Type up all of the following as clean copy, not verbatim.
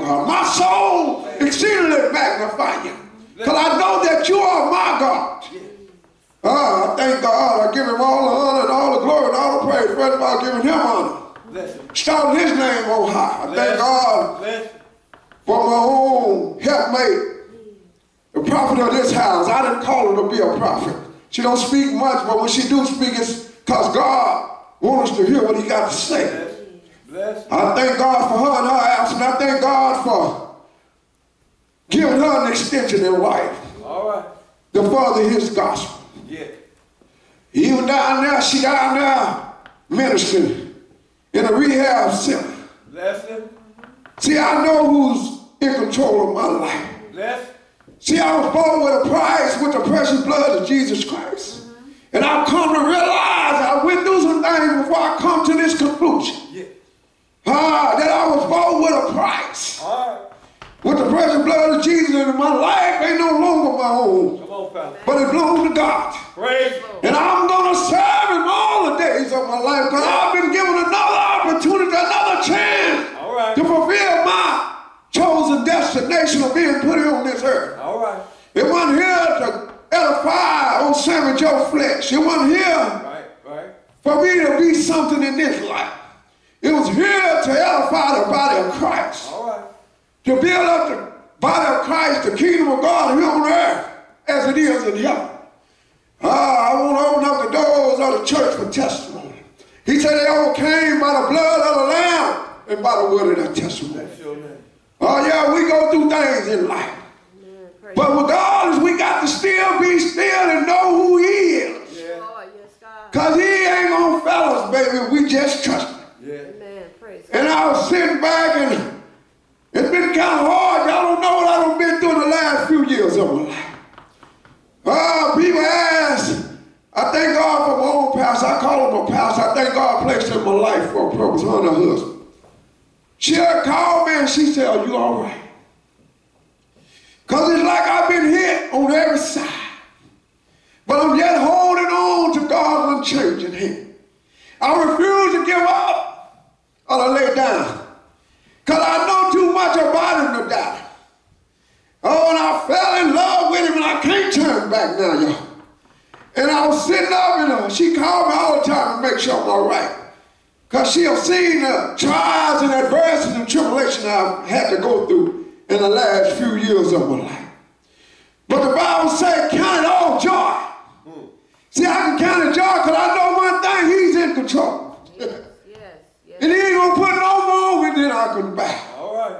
God. My soul exceedingly magnify you. Because I know that you are my God. I thank God. I give him all the honor and all the glory and all the praise. First of all, giving him honor. Shout his name on high. I thank God for my own helpmate, the prophet of this house. I didn't call her to be a prophet. She don't speak much, but when she do speak, it's because God wants us to hear what he got to say. I thank God for her and her absence. I thank God for giving her an extension in life. All right. To further his gospel. Yeah. Even down there, she down there ministering in a rehab center. Bless him. See, I know who's in control of my life. Bless. See, I was born with a price with the precious blood of Jesus Christ. And I've come to realize I went through some things before I come to this conclusion. Yeah. That I was born with a price. All right. With the precious blood of Jesus, and my life ain't no longer my own. Come on, Pastor. But it belongs to God. Praise. And I'm going to serve him all the days of my life because I've been given another opportunity, another chance to fulfill my chosen destination of being put here on this earth. All right. It wasn't here to edify old Sammy Joe flesh. It wasn't here for me to be something in this life. It was here to edify the body of Christ. All right. To build up the body of Christ, the kingdom of God here on earth as it is in heaven. I want to open up the doors of the church for testimony. He said they overcame by the blood of the Lamb and by the word of their testimony. Oh yeah, we go through things in life. But regardless, we got to still be still and know who he is. Because he ain't going to fail us, baby. We just trust him. And I was sitting back and it's been kind of hard. Y'all don't know what I've been through in the last few years of my life. People ask, I thank God for my own pastor. I call him a pastor. I thank God placed in my life for a purpose, her and her husband. She had called me and she said, are you all right? Because it's like I've been hit on every side. But I'm yet holding on to God's unchanging hand. I refuse to give up or to lay down. Because I know too much about him to die. Oh, and I fell in love with him and I can't turn back now, y'all. And I was sitting up and she called me all the time to make sure I'm all right. Because she has seen the trials and adversity and tribulation I've had to go through in the last few years of my life. But the Bible says, count it all joy. See, I can count it joy because I know one thing, he's in control. Yes. And he ain't going to put no more on me than I can bear. All right.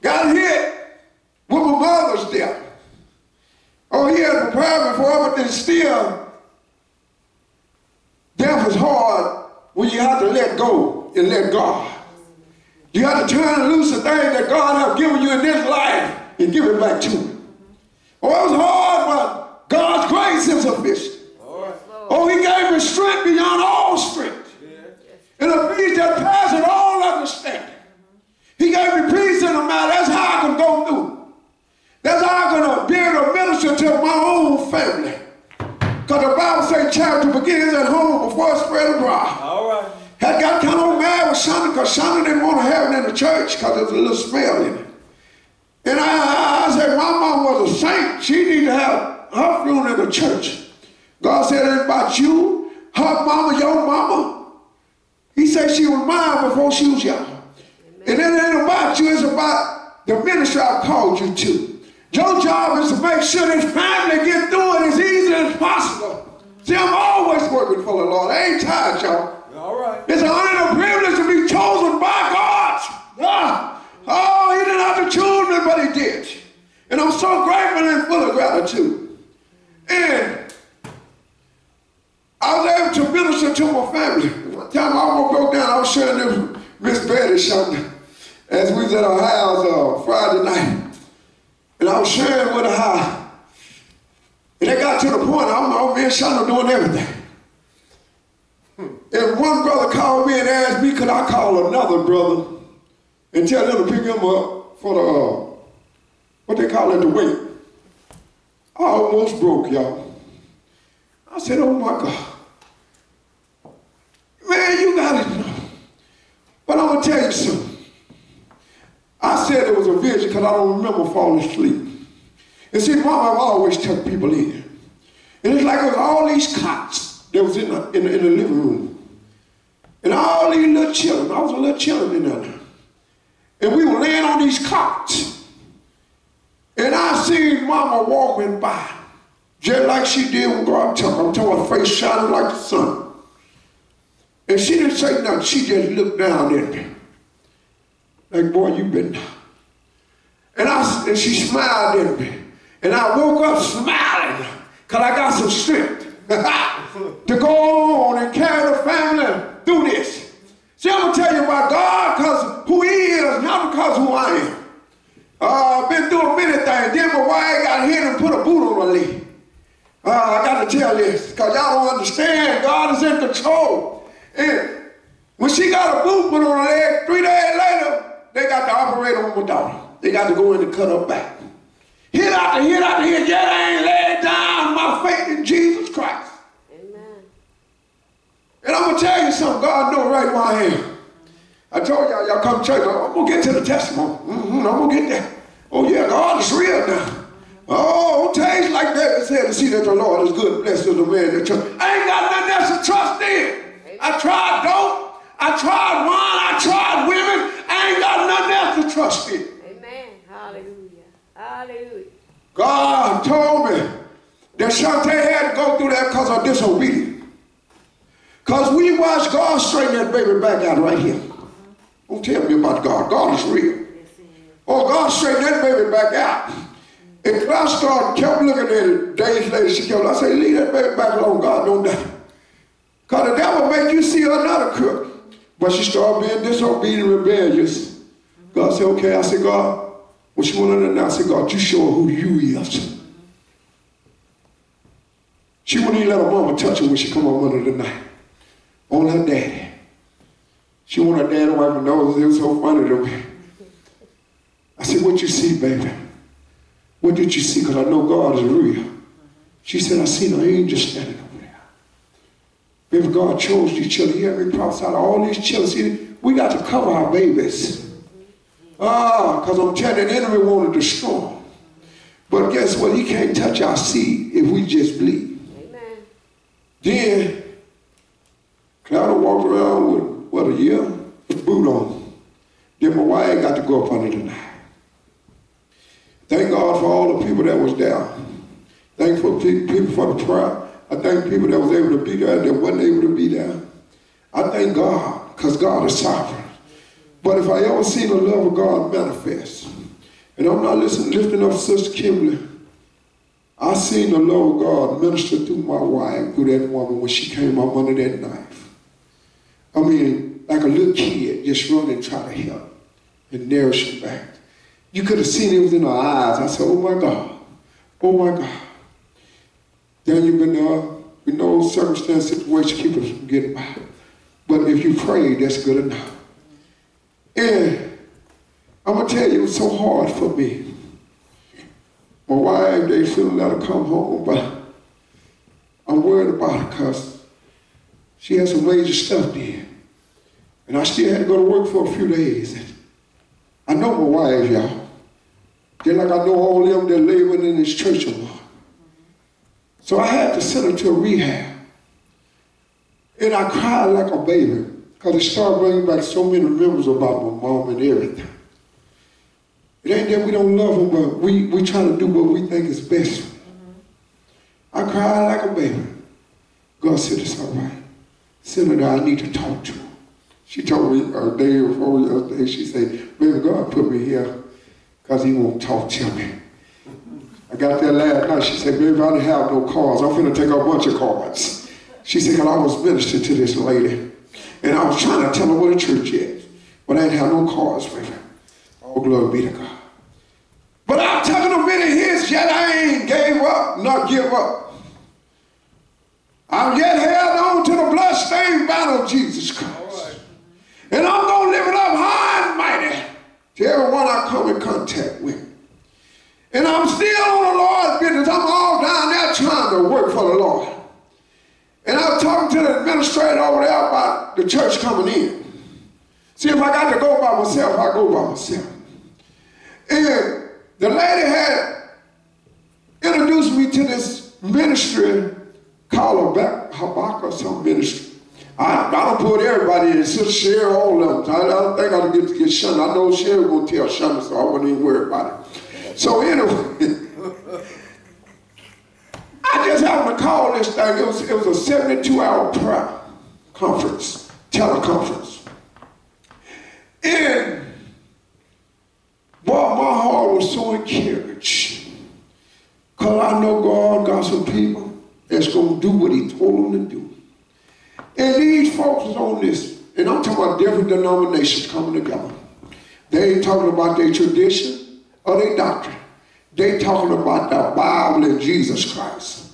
Got hit with my mother's death. Oh, he had prepared me for it, but still, death is hard when you have to let go and let God. You have to turn and loose the thing that God has given you in this life and give it back to him. Oh, it was hard, but God's grace is sufficient. Oh, he gave me strength beyond all strength. And a peace that passes all understanding. He gave me peace in the matter. That's how I can go through. That's how I'm going to be able to minister to my own family. Because the Bible says charity begins at home before it spread abroad. All right. Had got kind of mad with Shonda because Shonda didn't want to have it in the church because there was a little smell in it. And I said, my mom was a saint. She needed to have her funeral in the church. God said it about you, her mama, your mama. He said she was mine before she was young. And it ain't about you, it's about the ministry I called you to. Your job is to make sure this family get through it as easy as possible. See, I'm always working for the Lord. I ain't tired, y'all. All right. It's an honor and a privilege to be chosen by God. Oh, he didn't have to choose me, but he did. And I'm so grateful and full of gratitude. And I was able to minister to my family. One time I almost broke down. I was sharing this with Miss Betty something as we was at our house Friday night. And I was sharing with her how. And it got to the point, me and Shonda doing everything. And one brother called me and asked me, could I call another brother and tell them to pick him up for the, what they call it, the weight. I almost broke, y'all. I said, oh my God. Man, you got it. But I'm going to tell you something. because I don't remember falling asleep. And see, Mama always took people in. And it's like it was all these cots that was in the living room. And all these little children, I was a little children in there. And we were laying on these cots. And I seen Mama walking by, just like she did when God took her. I'm talking about her face shining like the sun. And she didn't say nothing. She just looked down at me. Like, boy, you been down. And she smiled at me. And I woke up smiling because I got some strength to go on and carry the family through this. See, I'm going to tell you about God because who he is, not because who I am. I've been through many things. Then my wife got hit and put a boot on my leg. I got to tell this because y'all don't understand. God is in control. And when she got a boot put on her leg, 3 days later, they got to operate on my daughter. They got to go in and cut her back. Hit after hit after hit, yet I ain't laid down my faith in Jesus Christ. Amen. And I'm going to tell you something. God knows right where I am. I told y'all come to church. I'm going to get to the testimony. I'm going to get there. Oh, yeah, God is real now. Oh, taste like David said to see that the Lord is good. Blessed is the man that trusts. I ain't got nothing else to trust in. Amen. I tried dope. I tried wine. I tried women. I ain't got nothing else to trust in. Amen. Hallelujah. Hallelujah. God told me that Shantae had to go through that because of disobedience. Because we watched God straighten that baby back out right here. Don't tell me about God. God is real. Oh, God straightened that baby back out. And I kept looking at it. Days later, she kept, I said, leave that baby back alone. God don't die. Because the devil make you see another crook. But she started being disobedient and rebellious. God said, okay. I said, God, when she went under the night, I said, God, you show her who you is. She wouldn't even let her mama touch her when she come home under the night. On her daddy. She wanted her dad to wipe her nose. It was so funny to me. I said, what you see, baby? What did you see? Because I know God is real. She said, I seen an angel standing over there. Baby, God chose these children. He had me prophesy to all these children. See, we got to cover our babies. Because I'm telling you, the enemy want to destroy them. But guess what? He can't touch our seed if we just believe. Amen. Then, Cloud walked around with, what, a year? With a boot on. Then my wife got to go up under the night. Thank God for all the people that was there. Thank for people for the prayer. I thank people that was able to be there that wasn't able to be there. I thank God, because God is sovereign. But if I ever seen the love of God manifest, and I'm not lifting up Sister Kimberly, I seen the love of God minister through my wife, through that woman when she came up under that knife. I mean, like a little kid just running and try to help and nourish her back. You could have seen it was in her eyes. I said, oh my God, oh my God. Then you've been with no circumstance, situation, keep us from getting by. But if you pray, that's good enough. And I'm going to tell you, it was so hard for me. My wife, they shouldn't let her come home, but I'm worried about her because she had some major stuff there. And I still had to go to work for a few days. And I know my wife, y'all. Just like I know all them that laboring in this church a lot. So I had to send her to a rehab. And I cried like a baby because it started bringing back so many memories about my mom and everything. It ain't that we don't love them, but we try to do what we think is best for them. I cried like a baby. God said, it's all right. Send her there, I need to talk to her. She told me a day before yesterday, she said, baby, God put me here because he won't talk to me. I got there last night. She said, baby, I didn't have no cards. I'm finna take a bunch of cards. She said, because I was ministering to this lady. And I was trying to tell her where the church is. But I didn't have no cards, baby. All glory be to God. But I've taken a minute hits, yet I ain't gave up, not give up. I've yet held on to the bloodstained banner of Jesus Christ. Right. And I'm going to live it up high and mighty to everyone I come in contact with. And I'm still on the Lord's business. I'm all down there trying to work for the Lord. And I was talking to the administrator over there about the church coming in. See, if I got to go by myself, I go by myself. And the lady had introduced me to this ministry called Habakkuk or some ministry. I don't put everybody in. Sister Sherry, all of them. I don't think I'll get to get Shonda. I know Sherry will tell Shonda, so I wouldn't even worry about it. So anyway, I just happened to call this thing. It was a 72-hour prayer conference, teleconference. And boy, my heart was so encouraged. Because I know God got some people that's going to do what he told them to do. And these folks is on this, and I'm talking about different denominations coming together. They ain't talking about their tradition or their doctrine. They talking about the Bible and Jesus Christ.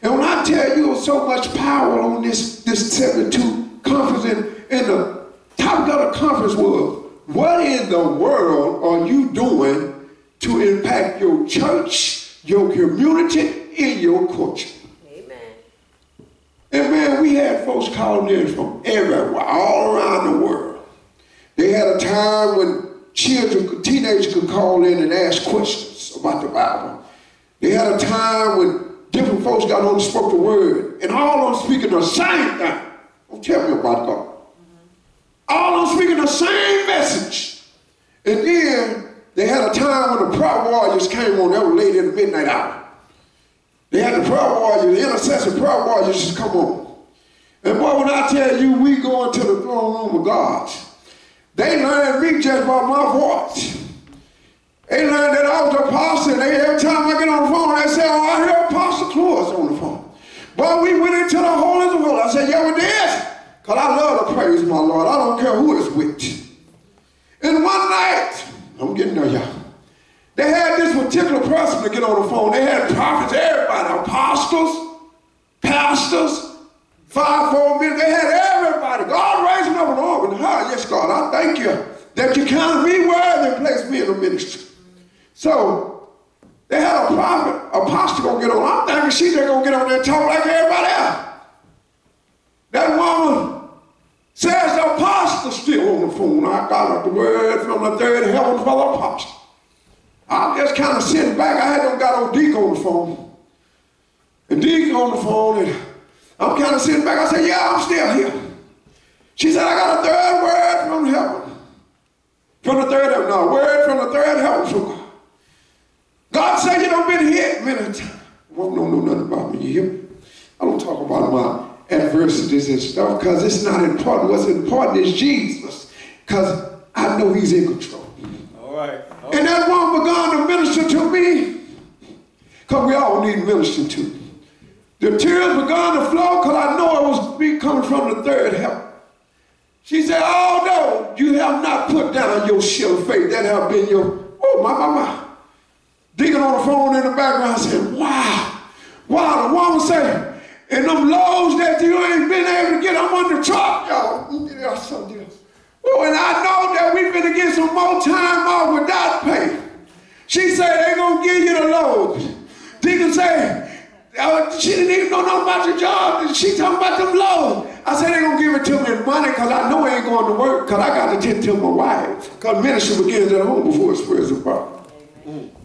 And when I tell you so much power on this 72 conference, and the topic of the conference was, what in the world are you doing to impact your church, your community, and your culture? And man, we had folks calling in from everywhere, all around the world. They had a time when teenagers could call in and ask questions about the Bible. They had a time when different folks got on and spoke the word, and all of them speaking the same thing. Don't tell me about God. All of them speaking the same message. And then they had a time when the prayer warriors came on, they were late in the midnight hour. They had the prayer warriors, the intercessor prayer warriors just come on. And boy, when I tell you we go into the throne room of God, they learned me just by my voice. They learned that I was an apostle, and every time I get on the phone, they say, oh, I hear Apostle Claus on the phone. Boy, we went into the holies of holies. I said, yeah, we did. Because I love to praise my Lord. I don't care who it's with. And one night, I'm getting there, y'all. They had this particular person to get on the phone. They had prophets, everybody, apostles, pastors, 5-4 men. They had everybody. God raised them up an organ. Yes, God, I thank you that you counted me worthy and placed me in the ministry. So they had a prophet, apostle gonna get on. I'm thinking she's just gonna get on there and talk like everybody else. That woman says the apostle still on the phone. I got the word from the third heaven for the apostle. I'm just kind of sitting back. I hadn't got old Deke on the phone. And Deke on the phone, and I'm kind of sitting back. I said, yeah, I'm still here. She said, I got a third word from heaven. From the third heaven. No, word from the third heaven from God. God said you done been hit many times. Well, don't know nothing about me, you hear me? I don't talk about my adversities and stuff because it's not important. What's important is Jesus, because I know he's in control. All right. And that woman began to minister to me, because we all need ministering to. The tears began to flow because I know it was me coming from the third heaven. She said, although you have not put down your shield of faith, that have been your, oh my. Digging on the phone in the background, I said, wow. The woman said, and them loads that you ain't been able to get, I'm on the truck, y'all. Oh, and I know that we've been to get some more time off without pay. She said, they gonna give you the loads. Deacon said, she didn't even know nothing about your job. She talking about them loads. I said, they gonna give it to me in money because I know I ain't going to work because I got to tend to my wife. Because ministry begins at home before it spreads abroad.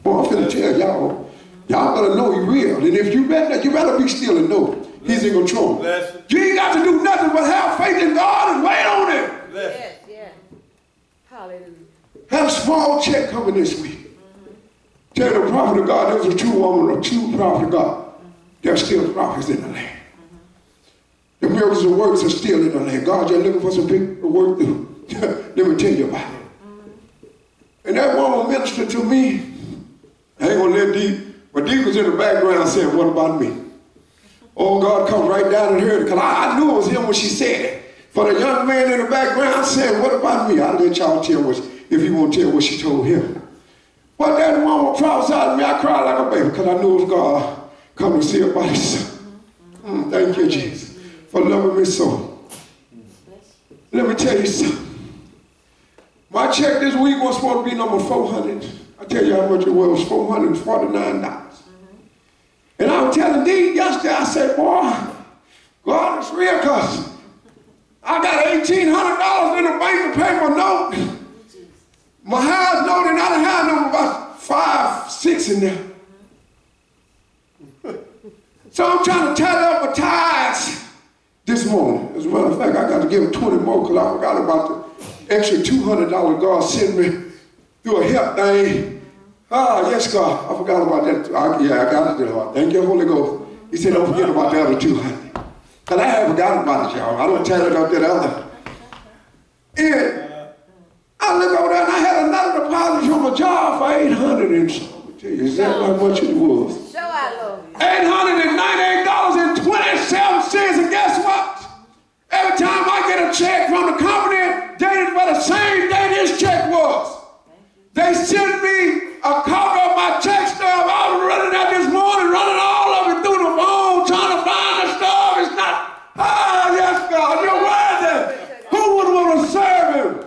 Boy, I'm finna tell y'all better know he's real. And if you better be still and know he's in control. You ain't got to do nothing but have faith in God and wait on him. Yes. Hallelujah. Had a small check coming this week. Tell the prophet of God, there's a true woman, a true prophet of God. There's still prophets in the land. The miracles and works are still in the land. God just looking for some people to work through. Let me tell you about it. And that woman ministered to me. I ain't gonna let Deke, but Deke was in the background saying, what about me? Oh, God comes right down and heard it, because I knew it was him when she said it. For the young man in the background saying, what about me? I'll let y'all tell if you want to tell what she told him. But that woman prophesied to me, I cried like a baby, because I knew it was God coming to see about his son. Thank you, Jesus, for loving me so. Let me tell you something. My check this week was supposed to be number 400. I tell you how much it was $449. And I was telling Dee yesterday, I said, boy, God is real, because I got $1,800 in the bank to pay my note. My house note, and I done had them about 5, 6 in there. So I'm trying to tally up my tithes this morning. As a matter of fact, I got to give them 20 more because I forgot about the extra $200 God sent me through a help thing. Ah, yes, God. I forgot about that. I got it, Lord. Thank you, Holy Ghost. He said, don't forget about the other 200. Because I haven't forgotten about it, y'all. I don't tell it up that other. And I look over there and I had another deposit from a job for $800 and something. Tell you exactly how much it was. Show our Lord. $898.27. And guess what? Every time I get a check from the company, dated by the same day this check was. They sent me a copy of my check stub. I was running that this morning, running all of it through the phone, trying to find the stuff. It's not. Ah, yes, God, you're worthy. Who would want to serve him?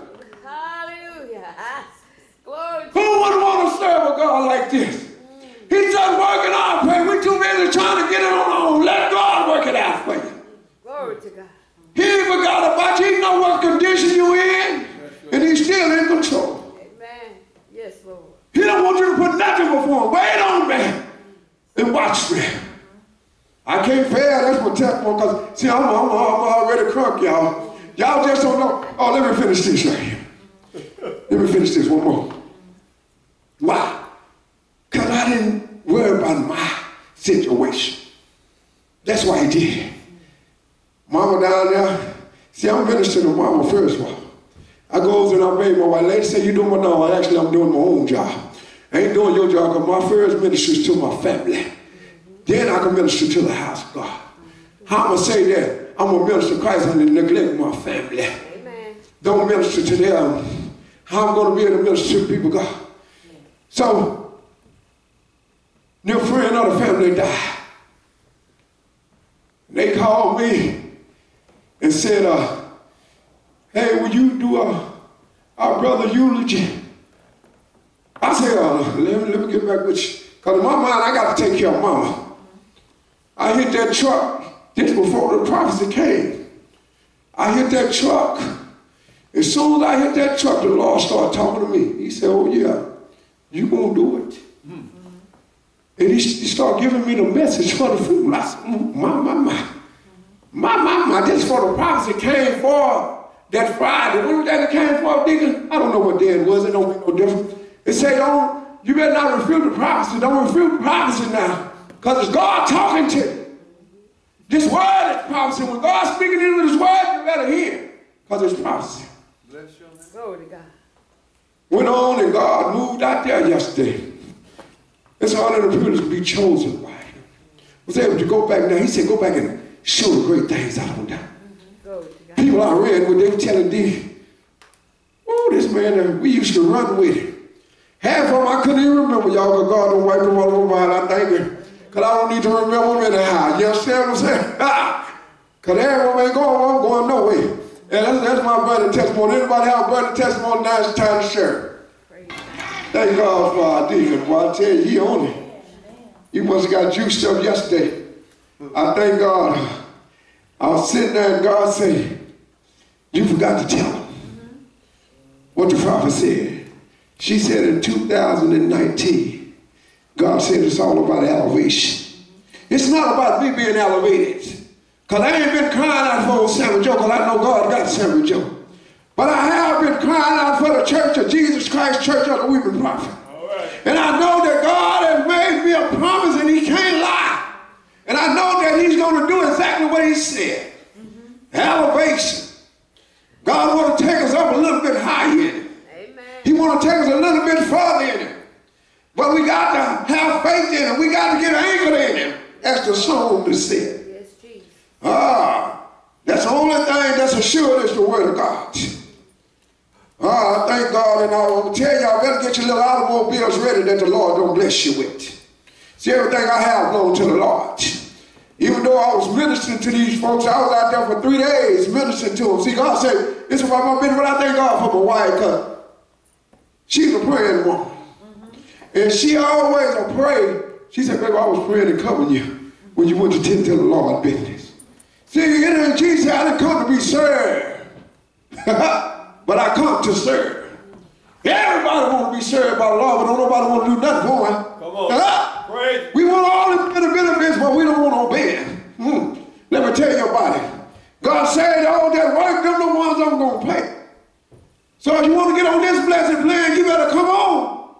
Who would want to serve a God like this? He's just working out for you. We're too busy trying to get it on our own. Let God work it out for you. Glory to God. He ain't forgot about you. He know what condition you're in. And he's still in control. Amen. Yes, Lord. He don't want you to put nothing before him. Wait on me and watch me. I can't fail. That's my testimony. Because, see, I'm already crunk, y'all. Y'all just don't know. Oh, let me finish this right here. Let me finish this one more. Why? Because I didn't worry about my situation. That's why he did. Mama down there, see, I'm ministering to Mama first of all. I goes and I made my wife. Lady say, you doing my no? Actually, I'm doing my own job. I ain't doing your job because my first ministry is to my family. Then I can minister to the house of God. How am I say that? I'm a minister to Christ and neglect my family. Amen. Don't minister to them. How I'm going to be able to minister to people, God? So, new friend of the family died. They called me and said, hey, will you do our brother eulogy? I said, let me get back with you. Because in my mind, I got to take care of Mama. I hit that truck just before the prophecy came. I hit that truck. As soon as I hit that truck, the Lord started talking to me. He said, oh yeah, you gonna do it. And he started giving me the message for the food. I said, my, this for the prophecy came for that Friday. When was that it came for, Deacon? I don't know what day it was. It don't make no difference. It said, you better not refute the prophecy. Don't refute the prophecy now. Because it's God talking to you. This word is prophecy. When God's speaking into this word, you better hear. Because it's prophecy. Bless your name. Glory to God. Went on and God moved out there yesterday. It's all in the privilege to be chosen by him. Was able to go back now. He said, go back and show the great things out on down. People I read what they were telling D. Oh, this man, we used to run with him. Half of them I couldn't even remember, y'all, because God don't wipe them all over my mind. I thank him. Because I don't need to remember them anyhow. You understand what I'm saying? Because everyone ain't going, I'm going nowhere. And that's my brother testimony. Anybody have a brother testimony? Now it's time to share. Thank God for our deacon. Well, I tell you, he on it. He must have got juiced up yesterday. I thank God. I was sitting there and God said, you forgot to tell him what the prophet said. She said in 2019, God said it's all about elevation. It's not about me being elevated. Because I ain't been crying out for old Samuel Joe, because I know God got Samuel Joe. But I have been crying out for the Church of Jesus Christ, Church of the Weeping Prophet. Right. And I know that God has made me a promise and he can't lie. And I know that he's going to do exactly what he said. Elevation. God wants to take us up a little bit higher in it. Amen. He wants to take us a little bit further in it. But we got to have faith in it. We got to get anchored in it, as the song is said. Yes, Jesus. That's the only thing that's assured is the word of God. I thank God, and I will tell y'all, better get your little automobiles ready that the Lord don't bless you with. See, everything I have belongs to the Lord. Even though I was ministering to these folks, I was out there for 3 days ministering to them. See, God said, it's about my business, but I thank God for my wife, because she's a praying woman. And she always will pray. She said, baby, I was praying and covering you when you went to tend to the Lord business. See, Jesus said, I didn't come to be served, but I come to serve. Everybody want to be served by the Lord, but don't nobody want to do nothing for him. Come on. Praise. We want all the benefits, but we don't want to obey it. Let me tell you about it. God said, all that work, them the ones I'm going to pay. So if you want to get on this blessed plan, you better come on.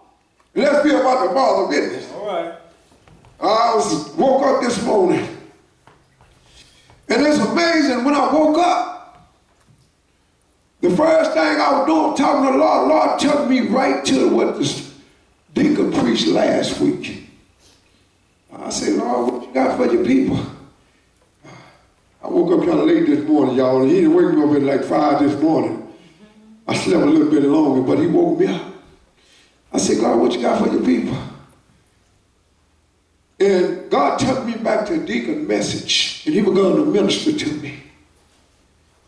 Let's be about the Father's business. All right. I woke up this morning. And it's amazing, when I woke up, the first thing I was doing, talking to the Lord took me right to what the deacon preached last week. I said, Lord, what you got for your people? I woke up kind of late this morning, y'all. He didn't wake me up at like 5 this morning. I slept a little bit longer, but he woke me up. I said, God, what you got for your people? And God took me back to Deacon's message, and he began to minister to me.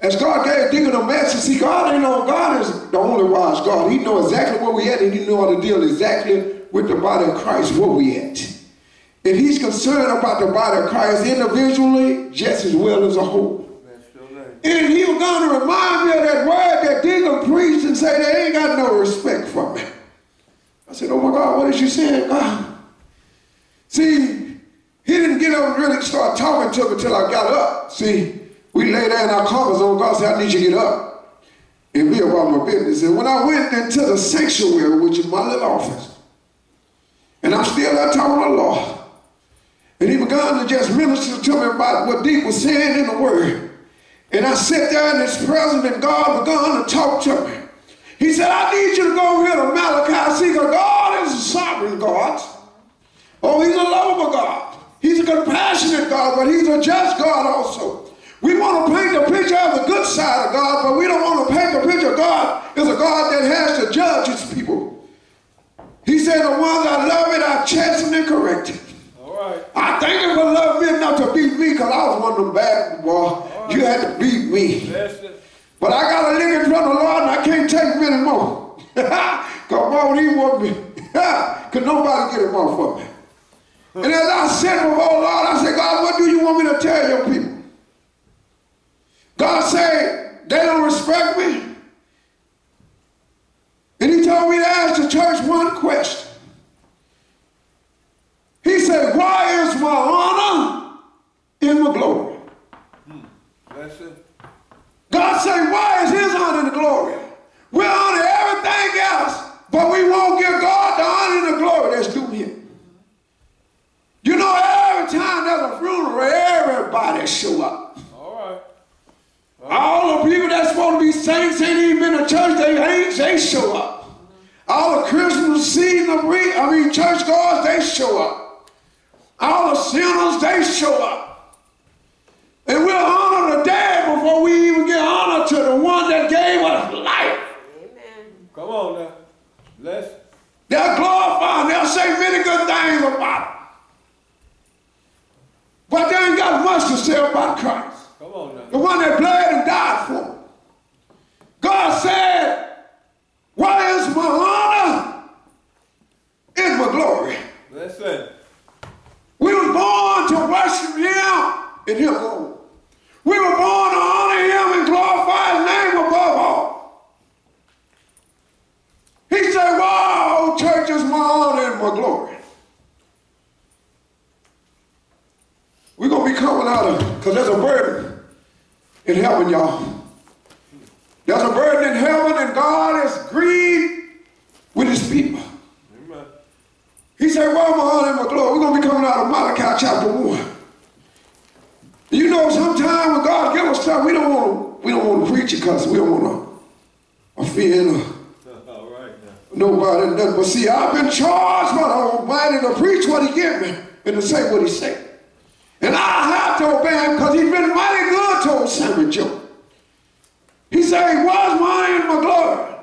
As God gave Deacon a message, see, God is the only wise God. He knows exactly where we at, and he knows how to deal exactly with the body of Christ where we at. And he's concerned about the body of Christ individually just as well as a whole. And he was going to remind me of that word that Deacon preached and say they ain't got no respect for me. I said, oh my God, what is you saying, God? See, he didn't get up and really start talking to me until I got up. See, we lay there in our comfort zone. God said, I need you to get up and be about my business. And when I went into the sanctuary, which is my little office, and I'm still there talking to the Lord, and he began to just minister to me about what Deacon was saying in the Word. And I sat there in his presence, and God began to talk to me. He said, I need you to go over here to Malachi. See, because God is a sovereign God. Oh, he's a lovable God. He's a compassionate God, but he's a just God also. We want to paint the picture of the good side of God, but we don't want to paint the picture of God as a God that has to judge his people. He said, the ones I love it, I chasten and correct it. Right. I thank him for loving me enough to beat me, because I was one of them bad boys. Right. You had to beat me. But I got a lick in front of the Lord, and I can't take many more. Because why would he want me? Because nobody get him off for me. And as I said before the Lord, I said, God, what do you want me to tell your people? God said, they don't respect me. And he told me to ask the church one question. He said, why is my honor in my glory? That's it. God said, why is his honor in the glory? We honor everything else, but we won't give God the honor and the glory that's due him. You know, every time there's a funeral, everybody show up. All right. All the people that's supposed to be saints ain't even been to church, they show up. All the Christmas season, church goers, they show up. All the sinners, they show up. And we'll honor the dead before we even give honor to the one that gave us life. Amen. Come on now. They'll glorify and they'll say many good things about it. But they ain't got much to say about Christ. Come on now. The one that bled and died for them. God said, why is my honor in my glory? That's it. We were born to worship him and him alone. We were born to honor him and glorify his name above all. He said, wow, church is my honor and my glory. We're going to be coming out of, because there's a burden in heaven, y'all. There's a burden in heaven, and God is grieved with his people. Amen. He said, well, my honor and my glory. We're going to be coming out of Malachi chapter 1. You know, sometimes when God gives us stuff, we don't want to preach it because we don't want to offend nobody. But see, I've been charged by the Almighty to preach what he gives me and to say what he said. And I have to obey him because he's been mighty good to old Samuel Joe. He said, he was mine in my glory.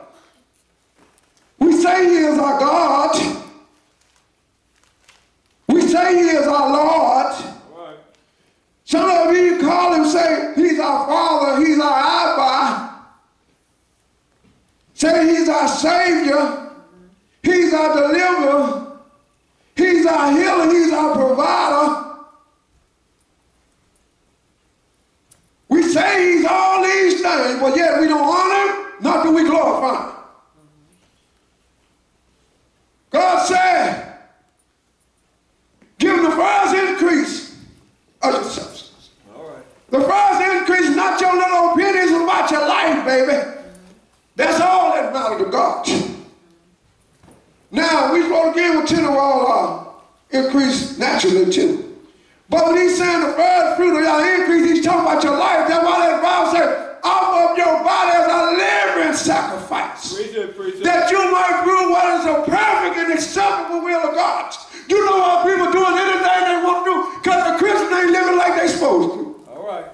We say he is our God. We say he is our Lord. Right. Some of you call him, say he's our Father, he's our Abba. Say he's our Savior. He's our deliverer. He's our healer. He's our provider. We say he's all these things, but yet we don't honor him, nor do we glorify him. naturally too. But when he's saying the first fruit of your increase, he's talking about your life. That's why that Bible says, offer up your body as a living sacrifice. Preach it. That you might prove what is the perfect and acceptable will of God. You know how people doing anything they want to do because the Christians ain't living like they supposed to. All right.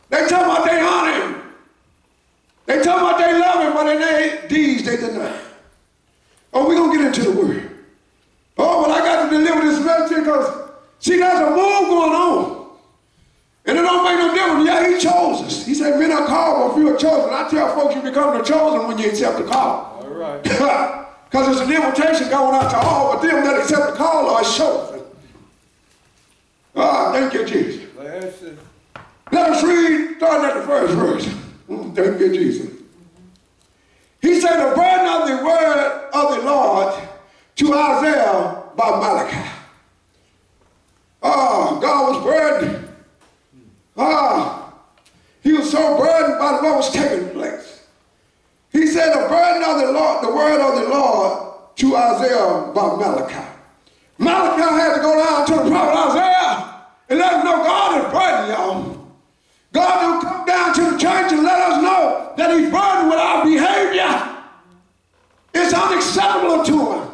They talking about they honor him. They talking about they love him, but in their deeds they deny. Oh, we're going to get into the word. Oh, but I got to deliver this message because, see, there's a move going on. And it don't make no difference. Yeah, he chose us. He said, men are called, but few are chosen. I tell folks you become the chosen when you accept the call. All right. Because it's an invitation going out to all, but them that accept the call are chosen. Ah, thank you, Jesus. Let us read, starting at the first verse. Thank you, Jesus. He said, the burden of the word of the Lord to Isaiah by Malachi. God was burdened. He was so burdened by what was taking place. He said the burden of the Lord, the word of the Lord to Isaiah by Malachi. Malachi had to go down to the prophet Isaiah and let him know God is burdened, y'all. God will come down to the church and let us know that he's burdened with our behavior. It's unacceptable to him.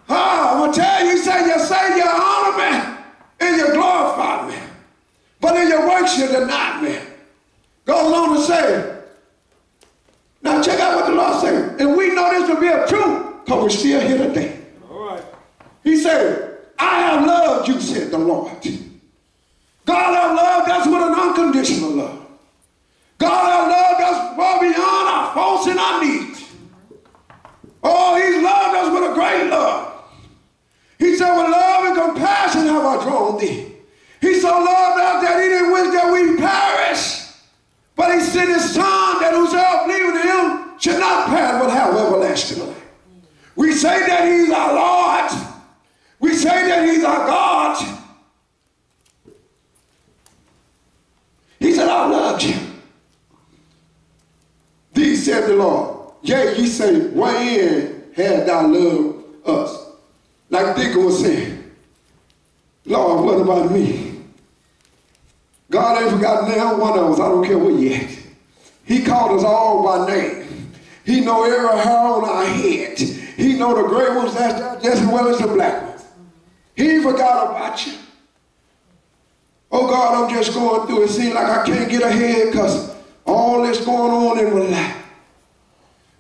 I'm going to tell you, he said, you say you honor me and you glorify me. But in your works you deny me. Goes on to say, now check out what the Lord said. And we know this to be a truth because we're still here today. All right. He said, I have loved you, said the Lord. God have loved us with an unconditional love. God have loved us far beyond our faults and our needs. Oh, he's loved us with a great love. He said, with love and compassion have I drawn thee. He so loved us that he didn't wish that we perish. But he sent his son that whosoever believeth in him should not perish but have everlasting life. We say that he's our Lord. We say that he's our God. He said, I loved you. These said the Lord, yea, ye say, wherein had thou loved us? Like Deacon was saying, Lord, what about me? God ain't forgotten now one of us. I don't care where you at. He called us all by name. He know every hair on our head. He know the gray ones just as well as the black ones. He ain't forgot about you. Oh God, I'm just going through. It seems like I can't get ahead because all this going on in my life.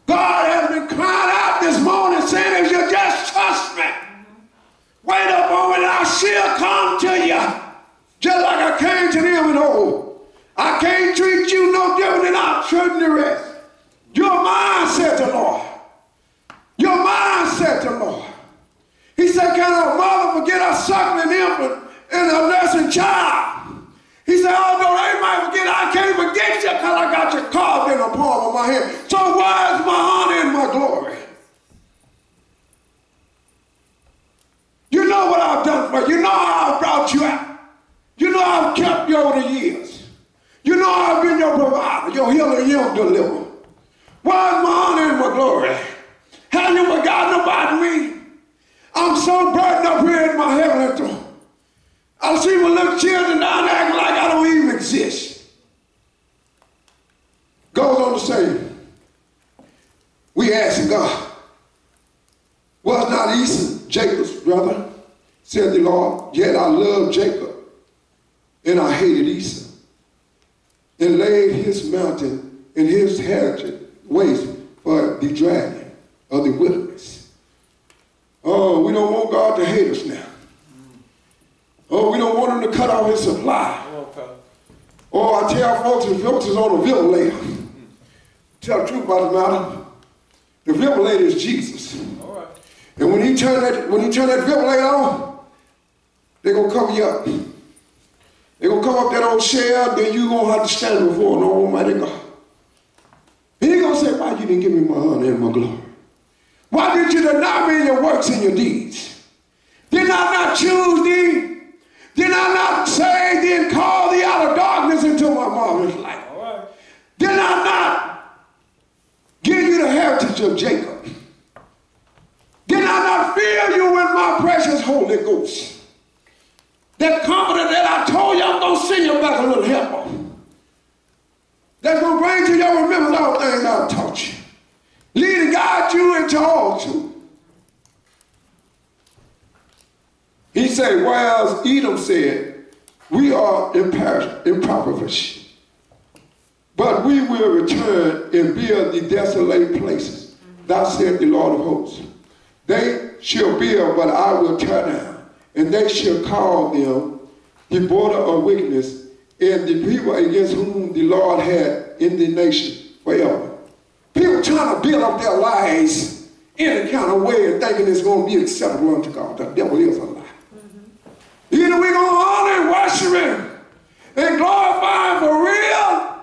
God has been crying out this morning saying, if you just trust me, wait up on it, I shall come to you. Just like I came to them in old. I can't treat you no different than I'm treating the rest. You're mine, said the Lord. You're mine, said the Lord. He said, can a mother forget a suckling infant and a nursing child? He said, although they might forget, I can't forget you because I got you carved in the palm of my hand. So where's my honor and my glory? You know what I've done for you. You know how I've brought you out. You know I've kept you over the years. You know I've been your provider, your healer, and your deliverer. Where's my honor and my glory? Have you forgotten about me? I'm so burdened up here in my heavenly throne. I see my little children down there acting like I don't even exist. Goes on to say, we ask God, was not Esau Jacob's brother? Said the Lord, yet I loved Jacob, and I hated Esau, and laid his mountain and his heritage waste for the dragon of the wilderness. Oh, we don't want God to hate us now. Oh, we don't want him to cut off his supply. Oh, I tell folks, if folks is on a ventilator, tell the truth about the matter, the ventilator is Jesus. All right. And when he turn that ventilator on, they're gonna cover you up. They're gonna cover up that old shell, then you're gonna have to stand before an almighty God. And he's gonna say, why you didn't give me my honor and my glory? Why did you deny me in your works and your deeds? Did I not choose thee? Did I not say thee and call thee out of darkness into my marvelous light? All right. Did I not give you the heritage of Jacob? Did I not fill you with my precious Holy Ghost? That comforter that I told you I'm going to send you back a little helper. That's going to bring to your remembrance all things I've taught you. Lead and guide you into all truth. He said, whereas Edom said, we are impoverished, but we will return and build the desolate places. Thou said the Lord of hosts. They shall build, but I will tear down, and they shall call them the border of wickedness, and the people against whom the Lord had indignation forever. People trying to build up their lives in a kind of way and thinking it's going to be acceptable unto God. The devil is a lie. Either we're going to honor and worship him and glorify him for real.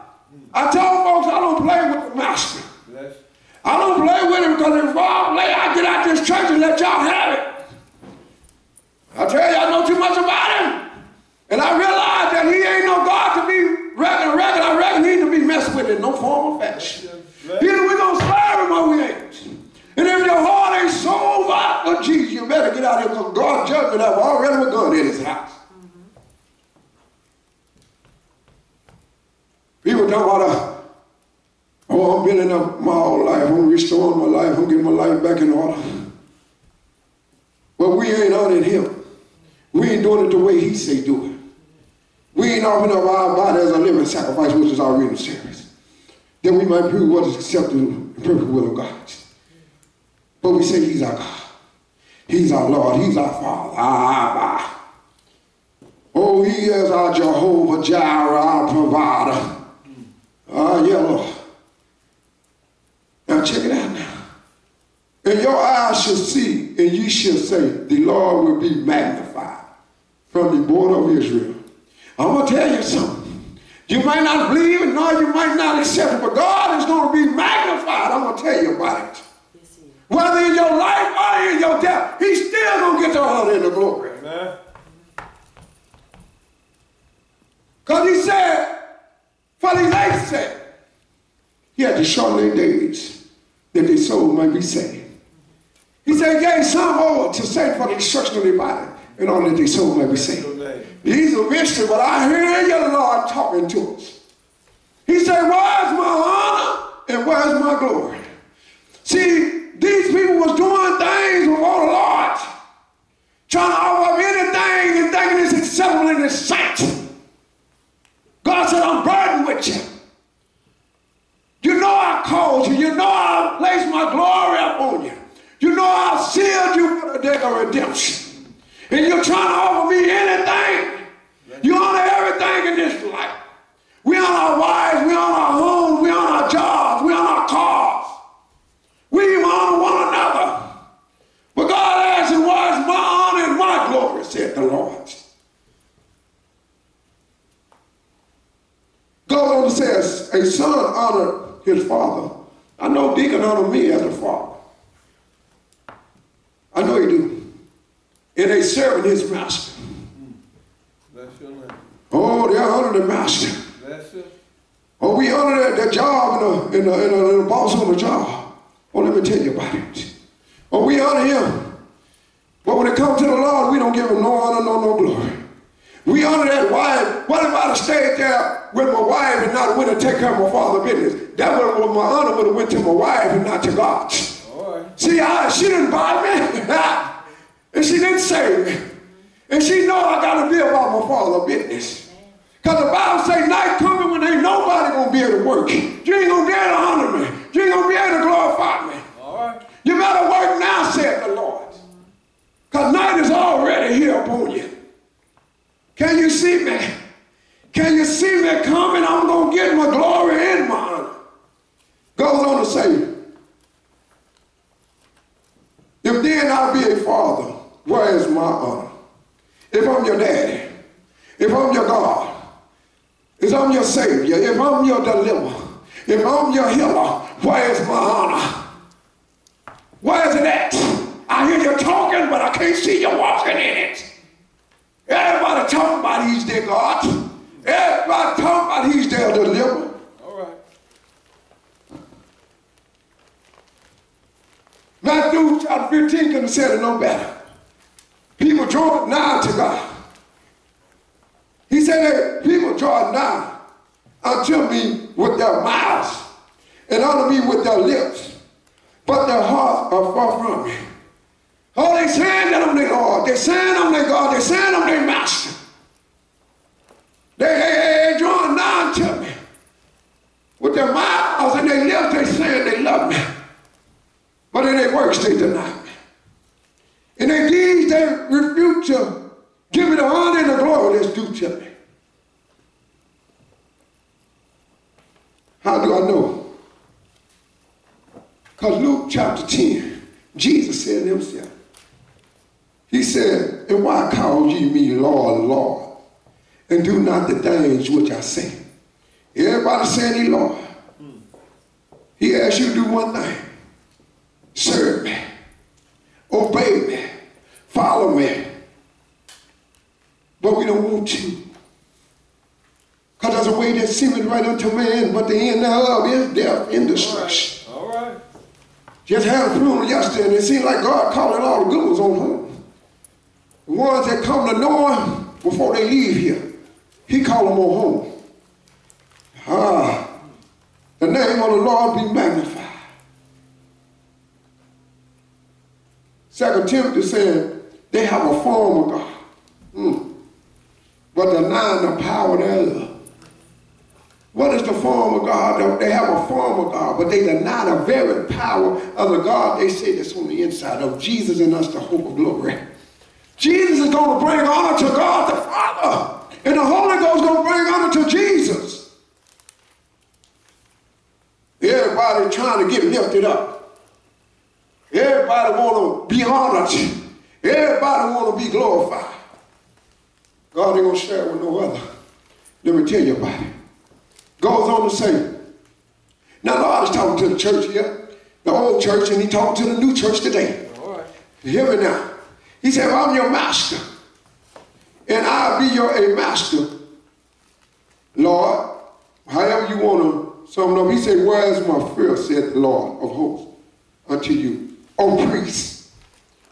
I told folks I don't play with the master. Yes. I don't play with him because if I play, I get out this church and let y'all have it. I tell you, I know too much about him. And I realize that he ain't no God to be reckoned. I reckon he need to be messed with in no form or fashion. Either we're going to serve him or we ain't. And if your heart ain't sold out for Jesus, you better get out here because God's judgment have already begun in his house. People talk about, I'm building up my whole life, I'm restoring my life, I'm getting my life back in order. But we ain't honoring him. We ain't doing it the way he say do it. We ain't offering up our body as a living sacrifice, which is our reading service, that we might prove what is acceptable and perfect will of God. But we say he's our God. He's our Lord. He's our Father. Oh, he is our Jehovah Jireh, our provider. Yeah, Lord. Now check it out now. And your eyes shall see, and ye shall say, the Lord will be magnified from the border of Israel. I'm going to tell you something. You might not believe it, nor you might not accept it, but God is going to be magnified. I'm going to tell you about it. Whether in your life or in your death, he's still going to get the honor and the glory. Because he said, for his name's sake, he had to shorten their days that their soul might be saved. He said he gave some over to save for the destruction of their body in order that their soul might be saved. He's a mystery, but I hear your Lord talking to us. He said, where's my honor and where's my glory? See, these people was doing things before the Lord, trying to offer up anything and thinking it's acceptable in his sight. God said, I'm burdened with you. You know I called you. You know I placed my glory upon you. You know I sealed you with a day of redemption. And you're trying to offer me anything. You honor everything in this life. We honor our wives. We honor our homes. We honor our jobs. We honor our cars. We even honor one another. But God asked, where's my honor and my glory, said the Lord. Goes on to say, a son honored his father. I know Deacon honored me as a father. I know he do. And they serving his master. Bless your name. Oh, they honor the master. That's it. Oh, we honor that job and the boss on the job. Oh, let me tell you about it. Oh, we honor him. But when it comes to the Lord, we don't give him no honor, no glory. We honor that wife. What if I'd have stayed there with my wife and not went and take care of my father's business? That would have, my honor would have went to my wife and not to God. All right. See, she didn't buy me. And she didn't save me. And she know I got to be about my father's business. Because the Bible says night coming when ain't nobody going to be able to work. You ain't going to be able to honor me. You ain't going to be able to glorify me. All right. You better work now, said the Lord. Because night is already here upon you. Can you see me? Can you see me coming? I'm going to get my glory and my honor. Goes on to say, if then I be a father, where is my honor? If I'm your daddy, if I'm your God, if I'm your Savior, if I'm your deliverer, if I'm your healer, where is my honor? Where is it at? I hear you talking, but I can't see you walking in it. Everybody talking about he's their God. Everybody talking about he's their deliverer. All right. Matthew chapter 15 could have said it no better. People draw now to God. said that people draw nigh unto me with their mouths and honor me with their lips, but their hearts are far from me. Oh, they saying that I'm their Lord. They saying I'm their God. They saying I'm their master. They drawing nigh unto me with their mouths and their lips. They saying they love me, but in their works they deny me. In their deeds they refuse to give me the honor and the glory that's due to me. How do I know? Because Luke chapter 10, Jesus said himself, he said, and why call ye me Lord, Lord, and do not the things which I say? Everybody saying he Lord. He asked you to do one thing. Serve me. Obey me. Follow me. But we don't want to. Because there's a way that seemeth right unto man, but the end thereof is death and destruction. All right. Just had a funeral yesterday, and it seemed like God calling all the good ones on home. The ones that come to know him before they leave here, he called them on home. The name of the Lord be magnified. 2 Timothy said, they have a form of God, but denying the power thereof. What is the form of God? They have a form of God, but they deny the very power of the God they say that's on the inside of Jesus in us, the hope of glory. Jesus is going to bring honor to God the Father, and the Holy Ghost is going to bring honor to Jesus. Everybody trying to get lifted up. Everybody want to be honored. Everybody want to be glorified. God ain't going to share with no other. Let me tell you about it. Goes on to say, now God is talking to the church here, the old church, and he talking to the new church today. All right. You hear me now? He said, well, I'm your master, and I'll be a master, Lord. However you want to sum it up. He said, where is my fear, said the Lord of hosts, unto you, O priests,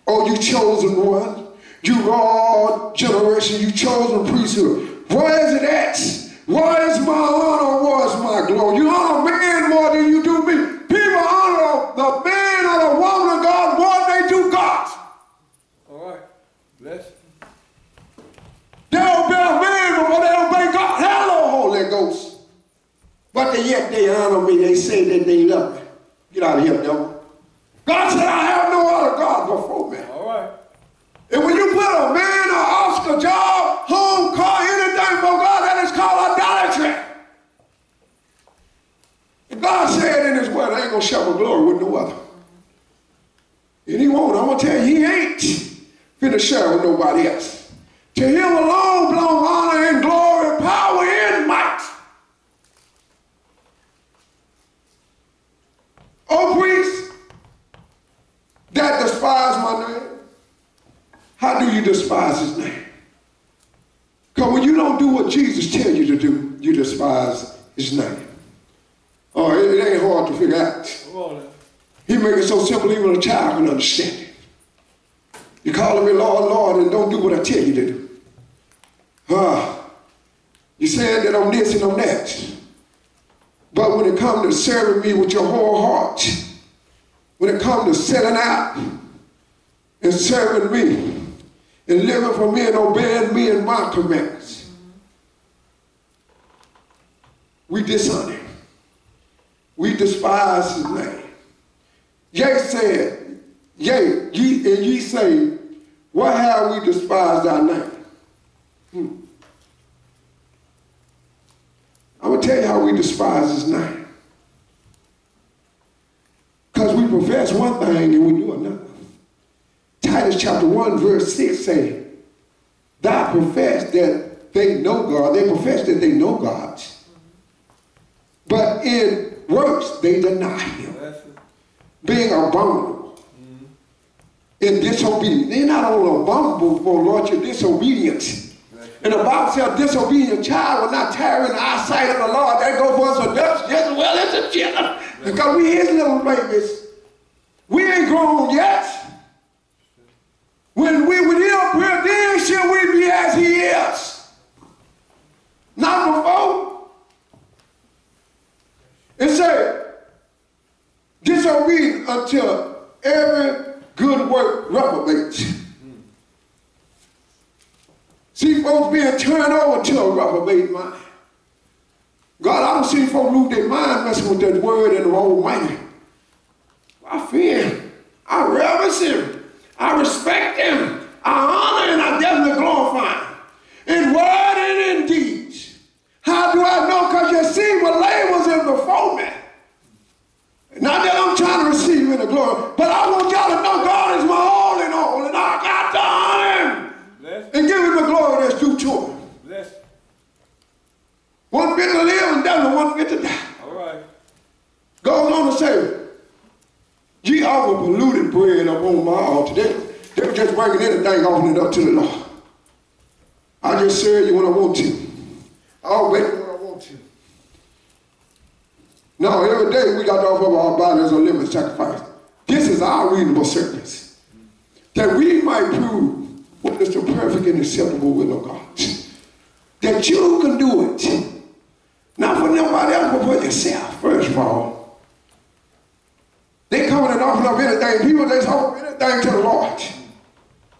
O you chosen one, you royal generation, you chosen priesthood. Where is it at? Where is my honor? Where is my glory? You honor man more than you do me. People honor the man or the woman of God more than they do God. All right. Bless. They obey man before they obey God. Hello, Holy Ghost. But yet they honor me. They say that they love me. Get out of here, devil. God said, I have no other God before me. All right. And when you put a man, an Oscar job, home, car, anything for God, that is called idolatry. And God said in his word, I ain't going to share my glory with no other. And he won't. I'm going to tell you, he ain't finna share with nobody else. To him alone belong honor and glory, power and might. O priests that despise my name, how do you despise his name? Because when you don't do what Jesus tells you to do, you despise his name. Oh, it ain't hard to figure out. Come on now. He make it so simple even a child can understand it. You calling me Lord, Lord, and don't do what I tell you to do. You saying that I'm this and I'm that. But when it comes to serving me with your whole heart, when it comes to setting out and serving me, and living for me and obeying me and my commandments, we dishonor him. We despise his name. Yea said, yea, ye say, why have we despised thy name? I'm going to tell you how we despise his name. Because we profess one thing and we do another. Titus chapter 1 verse 6 say, thou profess that they know God. They profess that they know God. But in works they deny him. Being abominable. In disobedience. They're not only abominable for Lord, you're disobedient. And the Bible says a disobedient child will not tarry in the eyesight of the Lord. That go for us adults just as well as the children. Because we his little babies. We ain't grown yet. When we with him, then shall we be as he is. Not before. It said, disobedient until every good work reprobates. See folks being turned over to a reprobate mind. God, I don't see folks lose their mind messing with that word and the Almighty. I fear him. I reverence him. I respect him. I honor and I definitely glorify him. In word and in deeds. How do I know? Because you see what labels him before me. Not that I'm trying to receive in the glory, but I want y'all to know God is my all in all, and I got to honor him. Bless. And give him the glory that's due to him. Bless. One fit to live and devil, one fit to die. All right. Goes on to say, ye offer polluted bread upon my altar. They were just bringing anything, offering it up to the Lord. I just serve you when I want to. I'll wait when I want to. No, every day we got to offer our bodies a living sacrifice. This is our reasonable service. That we might prove what is the perfect and acceptable will of God. That you can do it. Not for nobody else, but for yourself, first of all. They coming and offering up anything. People, they offer anything to the Lord.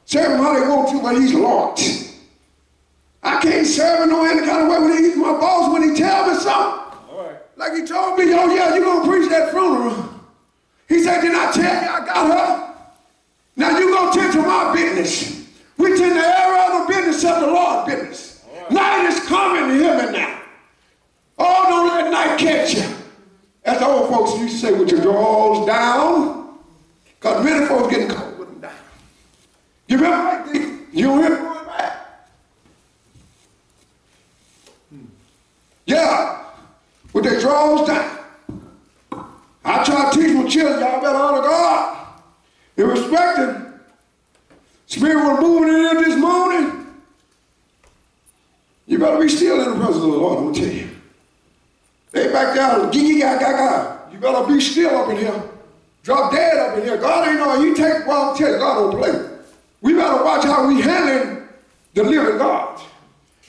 Serve him how they want to, but he's Lord. I can't serve him no any kind of way when he's my boss, when he tells me something. All right. Like he told me, oh yeah, you're going to preach that funeral. He said, didn't I tell you I got her? Now you going to tend to my business. We tend to every other business except the Lord's business. Right. Night is coming to hear me now. Oh, don't let night catch you. As the old folks used to say, with your drawers down, because many folks getting caught with them down. You remember like this? You don't hear me going back? Yeah, with their drawers down. I try to teach my children, y'all better honor God and respect him. Spirit was moving in here this morning. You better be still in the presence of the Lord, I'm going to tell you. They back down, you better be still up in here. Drop dead up in here. God ain't know, he take, well, I'll tell you, God don't play. We better watch how we handling the living God.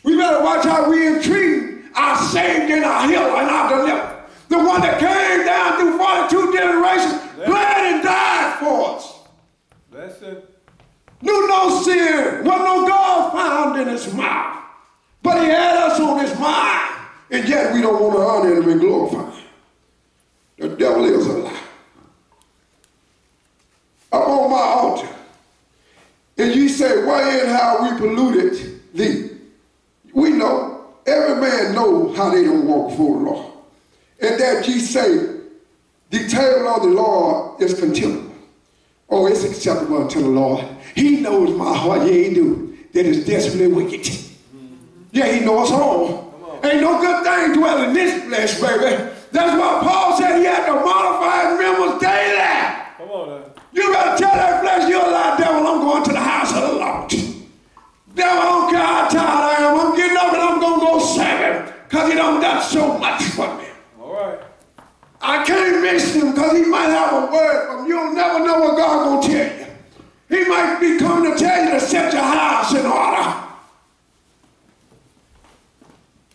We better watch how we entreat our saved and our healer and our deliverer. The one that came down through 42 generations, bled and died for us. That's it. Knew no sin, wasn't no God found in his mouth. But he had us on his mind. And yet we don't want to honor him and glorify him. The devil is a lie. Up on my altar. And you say, wherein have we polluted thee? We know, every man knows how they don't walk before the Lord. And that ye say, the table of the Lord is contemptible. Oh, it's acceptable unto the Lord. He knows my heart, yeah, he do, that is desperately wicked. Yeah, he knows all. Ain't no good thing dwelling in this flesh, baby. That's why Paul said he had to modify his members daily. Come on, man. You better tell that flesh, you're a lie, devil, I'm going to the house of the Lord. Devil, I don't care how tired I am. I'm getting up and I'm going to go serve him because he done done so much for me. All right. I can't miss him because he might have a word from you. You'll never know what God's going to tell you. He might be coming to tell you to set your house in order.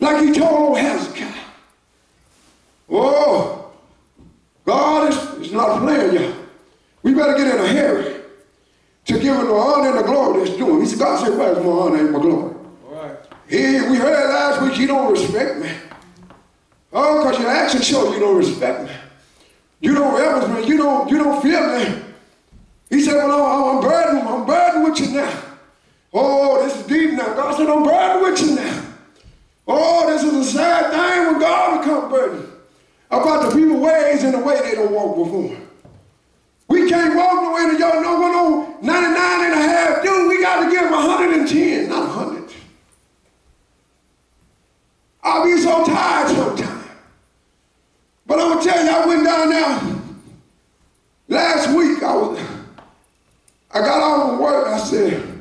Like he told old Hezekiah. Oh, God is not playing, y'all. We better get in a hurry to give him the honor and the glory that's due him. He said, God said, where's my honor and my glory? All right. We heard last week, you don't respect me. Oh, because your actions show you don't respect me. You don't reverence me. You don't fear me. He said, well, I'm burdened with you now. Oh, this is deep now. God said, I'm burdened with you now. Oh, this is a sad thing when God becomes burdened about the people's ways and the way they don't walk before him. We can't walk no way that y'all know what on 99 and a half do. We got to give him 110, not 100. I'll be so tired sometimes. But I'm going to tell you, I went down there last week. I got off from work. I said,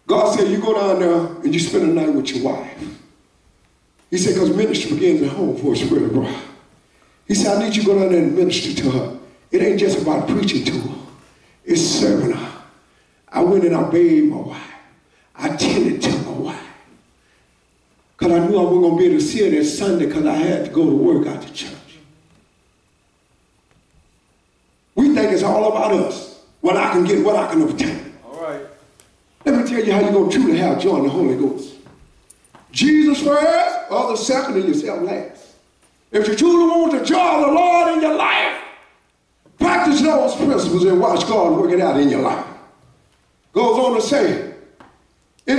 God said, you go down there and you spend the night with your wife. He said, because ministry begins at home for a spirit of bride. He said, I need you to go down there and minister to her. It ain't just about preaching to her. It's serving her. I went and I bathed my wife. I tended to my wife. because I knew I wasn't going to be able to see it that Sunday because I had to go to work out the church. We think it's all about us, what I can get, what I can obtain. All right. Let me tell you how you're going to truly have joy in the Holy Ghost. Jesus first, others second, and yourself last. If you truly want the joy of the Lord in your life, practice those principles and watch God work it out in your life. Goes on to say, if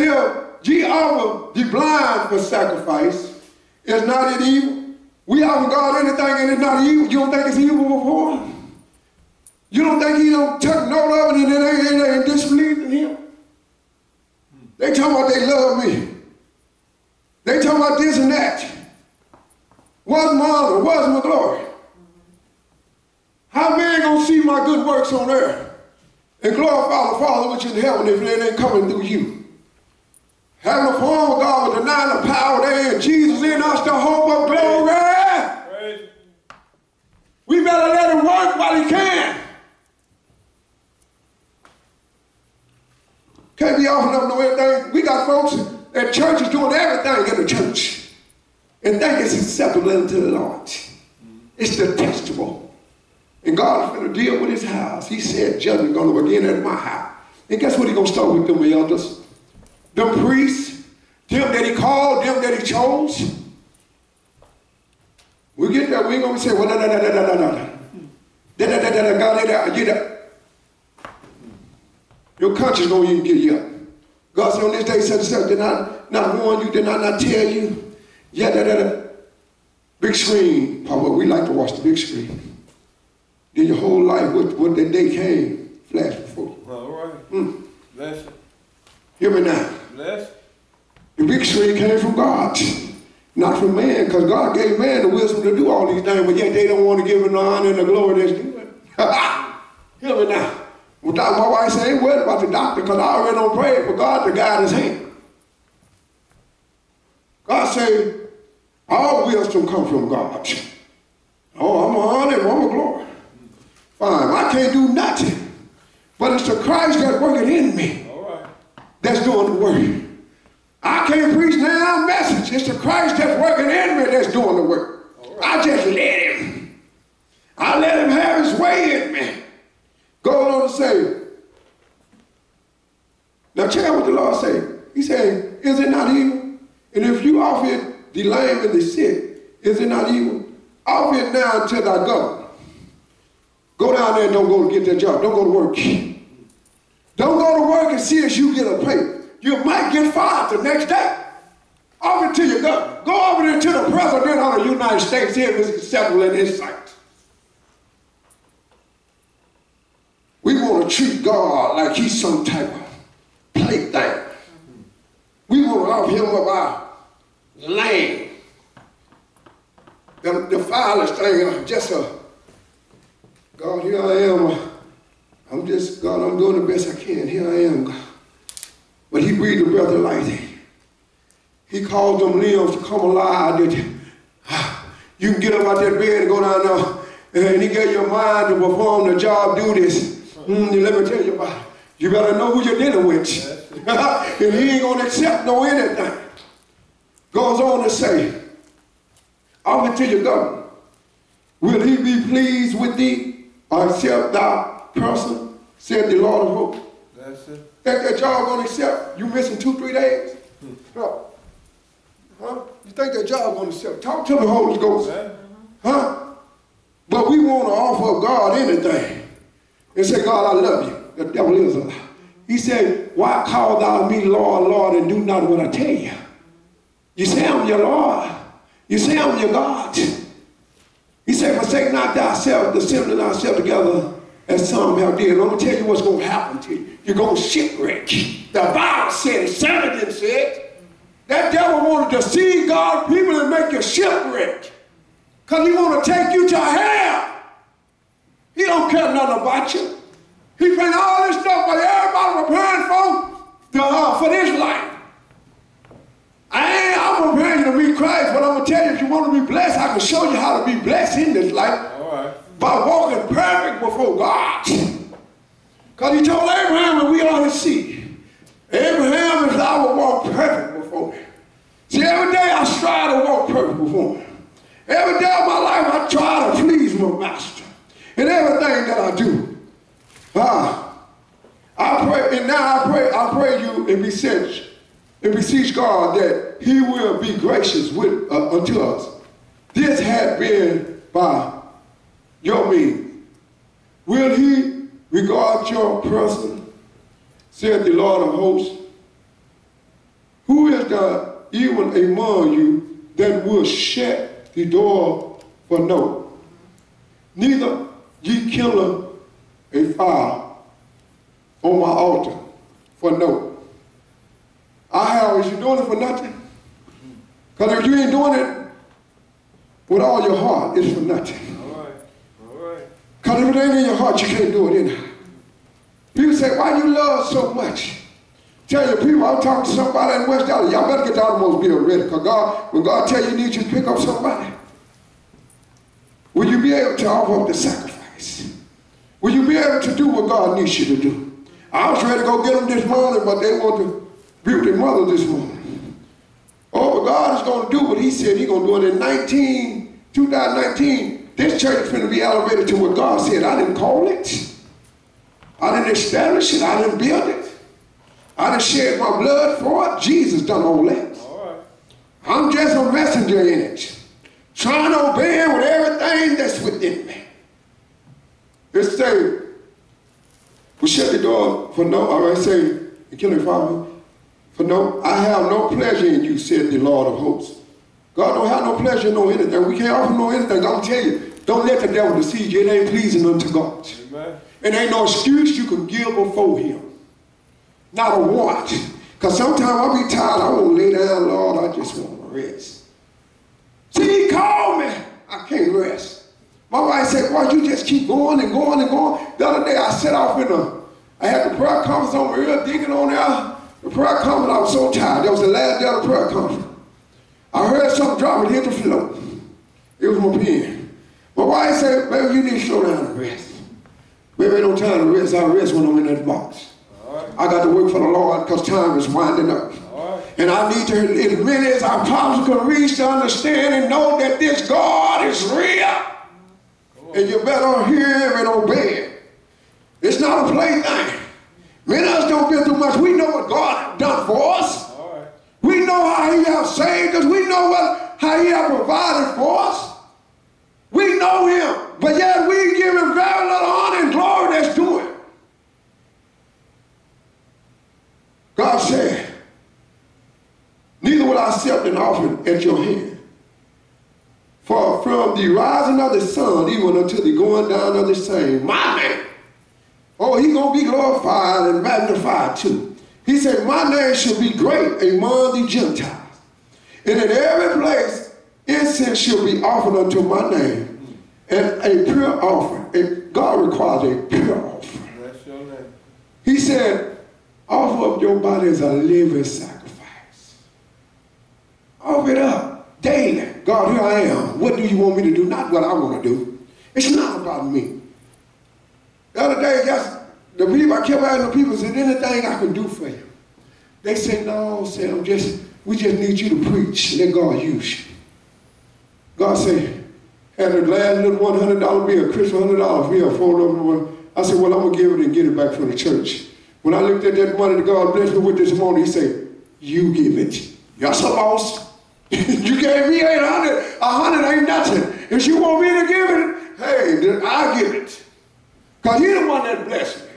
ye offer the blind for sacrifice, is not it evil? We offer God anything and it's not evil. You don't think it's evil before him? You don't think he don't take note of it and it ain't displeasing him? They talking about they love me. They talking about this and that. What's my honor? What's my glory? How man gonna see my good works on earth and glorify the Father which is in heaven if it ain't coming through you? Having a form of God with denying the power there in Jesus in us, the hope of glory. Praise. We better let him work while he can. Can't be offering up no anything. We got folks at churches doing everything in the church and think it's acceptable unto the Lord. It's detestable. And God is going to deal with his house. He said judgment going to begin at my house. And guess what he's going to start with them elders? Them priests, them that he called, them that he chose. We get there, we ain't going to say, well, God, your conscience going to even get you up. God said on this day, such and such, did I not warn you, did I not tell you? Big screen, Papa, we like to watch the big screen. Then your whole life, what that day came, flash before you. All right. Bless you. Hear me now. Bless. The big screen came from God, not from man, because God gave man the wisdom to do all these things, but yet they don't want to give him the honor and the glory that's due it. Hear me now. My wife said, I ain't worried about the doctor because I already don't pray for God to guide his hand. God said, all wisdom comes from God. Oh, I'm a honor and I'm a glory. Fine, I can't do nothing. But it's the Christ that's working in me. All right. That's doing the work. I can't preach now a message. It's the Christ that's working in me that's doing the work. Right. I just let him. I let him have his way in me. Go on to say, now check out what the Lord said. He said, is it not evil? And if you offer it the lame and the sick, is it not evil? Offer it now until thy governor. Go down there and don't go to get that job. Don't go to work. Don't go to work and see as you get a pay. You might get fired the next day. Offer it to your governor. Go offer it to the president of the United States if it's acceptable in his sight. We want to treat God like he's some type of plaything. We want to offer him up our land. The vilest thing, just a, God, here I am. I'm just, God, I'm doing the best I can. Here I am, God. But he breathed the breath of life. He caused them limbs to come alive. That you can get up out that bed and go down there, and he gave your mind to perform the job, do this. Let me tell you about it. You better know who you're dealing with. And he ain't going to accept no anything. Goes on to say, offer to your governor. Will he be pleased with thee or accept thy person, said the Lord of hosts? That's it. Think that job going to accept you missing 2-3 days? No. Huh? You think that job going to accept? Talk to the Holy Ghost. Huh? But we want to offer God anything. And say, God, I love you. The devil is a lie. He said, why call thou me Lord, Lord, and do not what I tell you? You say I'm your Lord. You say I'm your God. He said, forsake not thyself, assembling thyself together as some have did. I'm going to tell you what's going to happen to you. You're going to shipwreck. The Bible said, Saladin said, that devil wanted to deceive God's people and make you shipwreck. Because he want to take you to hell. He don't care nothing about you. He paying all this stuff for everybody preparing for this life. I'm preparing you to meet Christ, but I'm going to tell you, if you want to be blessed, I can show you how to be blessed in this life. All right. By walking perfect before God. Because he told Abraham that we are his seed. Abraham is I will walk perfect before me. See, See, every day I strive to walk perfect before him. Every day of my life I try to please my master in everything that I do. I pray, and now I pray you and beseech God that he will be gracious unto us. This had been by your means. Will he regard your person, said the Lord of hosts? Who is there even among you that will shut the door for no? Neither ye kindle a fire on my altar for no. Is you doing it for nothing? Because if you ain't doing it with all your heart, it's for nothing. All right. Because if it ain't in your heart, you can't do it anyhow. People say, why you love so much? Tell your people, I'm talking to somebody in West Dallas, y'all better get the automobile ready. Because when God tell you need you to pick up somebody, will you be able to offer up the sacrifice? Will you be able to do what God needs you to do? I was ready to go get them this morning, but they want to be with their mother this morning. Oh, but God is going to do what he said he's going to do it in 2019. This church is going to be elevated to what God said. I didn't call it. I didn't establish it. I didn't build it. I didn't shed my blood for it. Jesus done all that. All right. I'm just a messenger in it, trying to obey him with everything that's within me. It's saying, we shut the door for no, I say, killing Father, for no, I have no pleasure in you, said the Lord of hosts. God don't have no pleasure in no anything. We can't offer no anything. I'm going to tell you, don't let the devil deceive you. It ain't pleasing unto God. Amen. It ain't no excuse you can give before him. Not a want. Because sometimes I'll be tired. I won't lay down, Lord. I just want to rest. See, he called me. I can't rest. My wife said, why you just keep going and going and going? The other day I set off I had the prayer conference on my ear, digging on there. The prayer conference, I was so tired. That was the last day of the prayer conference. I heard something drop and hit the floor. It was my pen. My wife said, baby, you need to slow down and rest. Baby, ain't no time to rest. I rest when I'm in that box. I got to work for the Lord because time is winding up. And I need to, as many as I possibly can reach to understand and know that this God is real. And you better hear him and obey him. It's not a plaything. Many of us don't been through much. We know what God has done for us. We know how he has saved us. We know how he has provided for us. We know him. But yet we give him very little honor and glory that's due him. God said, neither will I accept an offering at your hand. For from the rising of the sun, even until the going down of the same, my name. Oh, he's going to be glorified and magnified too. He said, my name shall be great among the Gentiles. And in every place, incense shall be offered unto my name. And a pure offering. God requires a pure offering. That's your name. He said, offer up your body as a living sacrifice. Offer it up daily. God, here I am. What do you want me to do? Not what I want to do. It's not about me. The other day, the people, I kept asking the people, said, anything I can do for you? They said, no, Sam, we just need you to preach. Let God use you. God said, had the last little $100 bill, Christmas $100 bill, fold over one. I said, well, I'm going to give it and get it back from the church. When I looked at that money that God blessed me with this morning, he said, you give it. Yes, boss. You gave me 800. 100 ain't nothing. If you want me to give it, hey, then I'll give it. Because he's the one that blessed me.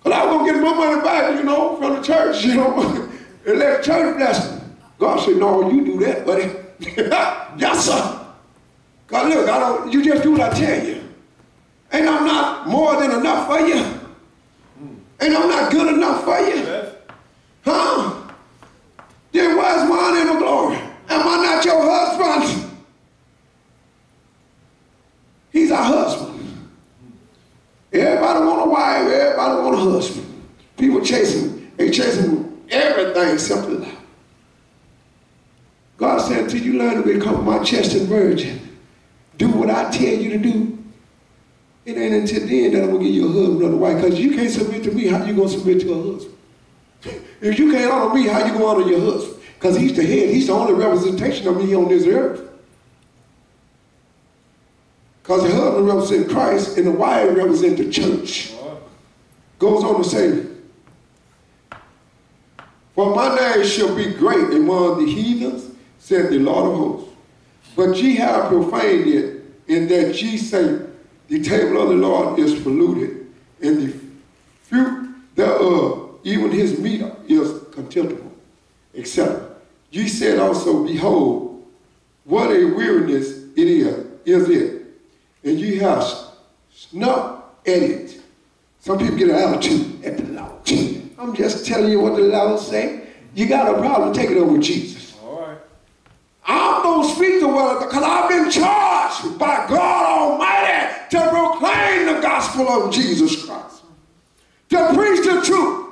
Because I was going to get my money back, from the church, and let the church bless me. God said, no, you do that, buddy. Yes, sir. God, look, you just do what I tell you. Ain't I not more than enough for you? Ain't I not good enough for you? Yes. Huh? Then where's my honor and the glory? Am I not your husband? He's our husband. Everybody want a wife, everybody want a husband. People chasing, they chasing everything except the love. God said, until you learn to become my chastened virgin, do what I tell you to do. It ain't until then that I'm going to give you a husband or a wife, because you can't submit to me, how you going to submit to a husband? If you can't honor me, how you going to honor your husband? Because he's the head. He's the only representation of me on this earth. Because the husband represents Christ and the wife represents the church. Goes on to say, for my name shall be great among the heathens, said the Lord of hosts. But ye have profaned it, in that ye say, the table of the Lord is polluted, and the fruit thereof, even his meat, is contemptible, etc. Ye said also, behold, what a weariness it is it, and ye have snuffed at it. Some people get an attitude at the Lord. I'm just telling you what the Lord say. You got a problem, take it over with Jesus. All right. I'm going to speak the word because I've been charged by God Almighty to proclaim the gospel of Jesus Christ, to preach the truth,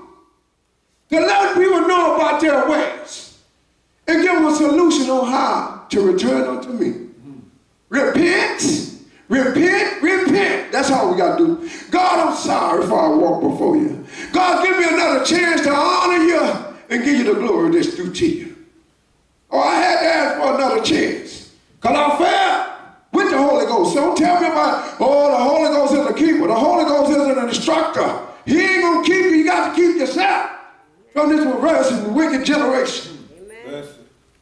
to let people know about their ways, and give them a solution on how to return unto me. Repent, repent, repent. That's all we got to do. God, I'm sorry if I walk before you. God, give me another chance to honor you and give you the glory that's due to you. Oh, I had to ask for another chance because I failed with the Holy Ghost. So don't tell me about, oh, the Holy Ghost is a keeper. The Holy Ghost isn't an instructor. He ain't going to keep you. You got to keep yourself from this perverse and wicked generation. Amen.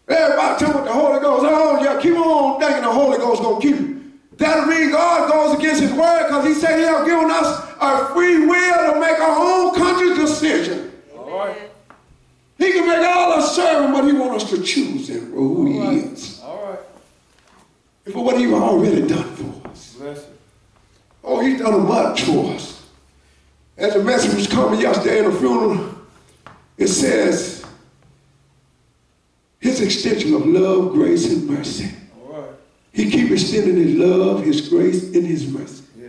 Everybody tell me what the Holy Ghost, oh, yeah, keep on thinking the Holy Ghost going to keep you. That'll mean God goes against his word because he said he has given us a free will to make our own conscious decision. All right. He can make all us serve him, but he wants us to choose him for who he is. All right. And for what he's already done for us. Bless you. Oh, he's done much for us. As the message was coming yesterday in the funeral, it says, his extension of love, grace, and mercy. All right. He keeps extending his love, his grace, and his mercy. Yeah.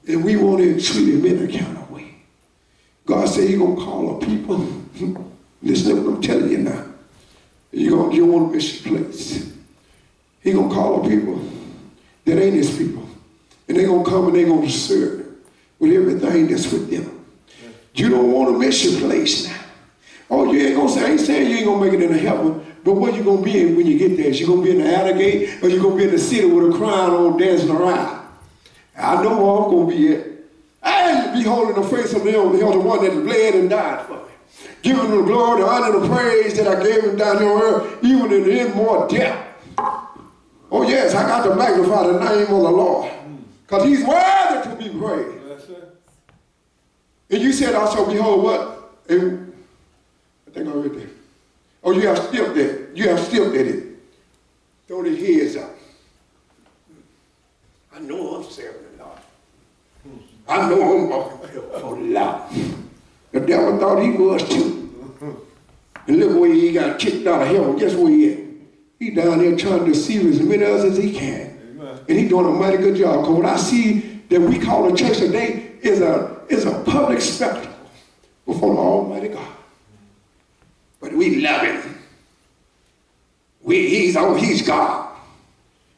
And we want to treat him in a kind of way. God said he's going to call a people. Listen to what I'm telling you now. You don't want to miss your place. He's going to call a people that ain't his people. And they're going to come and they're going to serve him with everything that's with them. Yeah. You don't want to miss your place now. Oh, you ain't going to say, I ain't saying you ain't going to make it into heaven. But what you going to be in when you get there? Is you going to be in the outer gate or you going to be in the city with a crown on dancing around? I know where I'm going to be at. I had to be holding the face of the one that bled and died for me. Giving him the glory, the honor, the praise that I gave him down here on earth, even in the end more depth. Oh yes, I got to magnify the name of the Lord. Because he's worthy to be praised. Yes, sir. And you said also, behold, what? And I think I read that. Oh, you have stiffed that. You have stiffed at it. Throw their heads up. I know I'm serving the Lord. I know I'm walking for the Lord. The devil thought he was too. And look where he got kicked out of heaven. Guess where he at? He down there trying to deceive as many of us as he can. Amen. And he's doing a mighty good job. Because what I see that we call the church today is a public spectacle before the Almighty God. But we love him. He's God.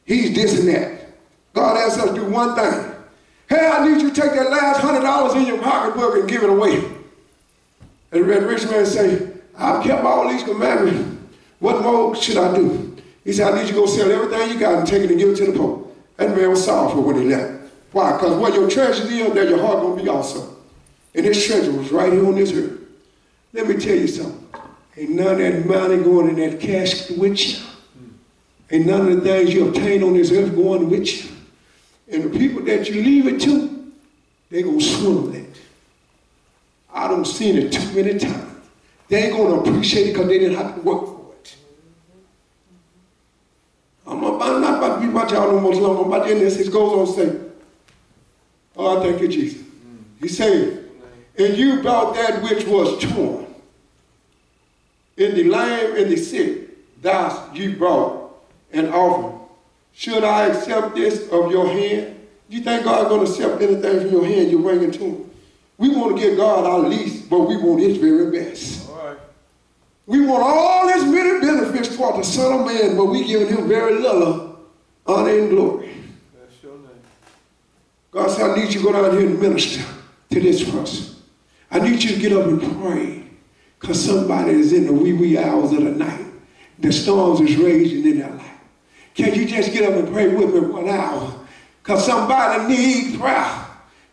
He's this and that. God asks us to do one thing. Hey, I need you to take that last $100 in your pocketbook and give it away. And the rich man say, I've kept all these commandments. What more should I do? He said, I need you to go sell everything you got and take it and give it to the poor. That man was sorrowful when he left. Why? Because where your treasure is, there your heart going to be also. And his treasure was right here on this earth. Let me tell you something. Ain't none of that money going in that casket with you. Ain't none of the things you obtain on this earth going with you. And the people that you leave it to, they're going to swindle it. I done seen it too many times. They ain't going to appreciate it because they didn't have to work for it. I'm not about to be about y'all no more long. I'm about to end this. It goes on to say, oh, I thank you, Jesus. He said, and you brought that which was torn. In the lame and the sick, thus you brought an offering. Should I accept this of your hand? You think God's going to accept anything from your hand you bring it to him? We want to give God our least, but we want his very best. All right. We want all his many benefits toward the Son of Man, but we giving him very little honor and glory. That's your name. God said, I need you to go down here and minister to this person. I need you to get up and pray, because somebody is in the wee hours of the night. the storms is raging in their life. Can you just get up and pray with me 1 hour? Because somebody needs prayer.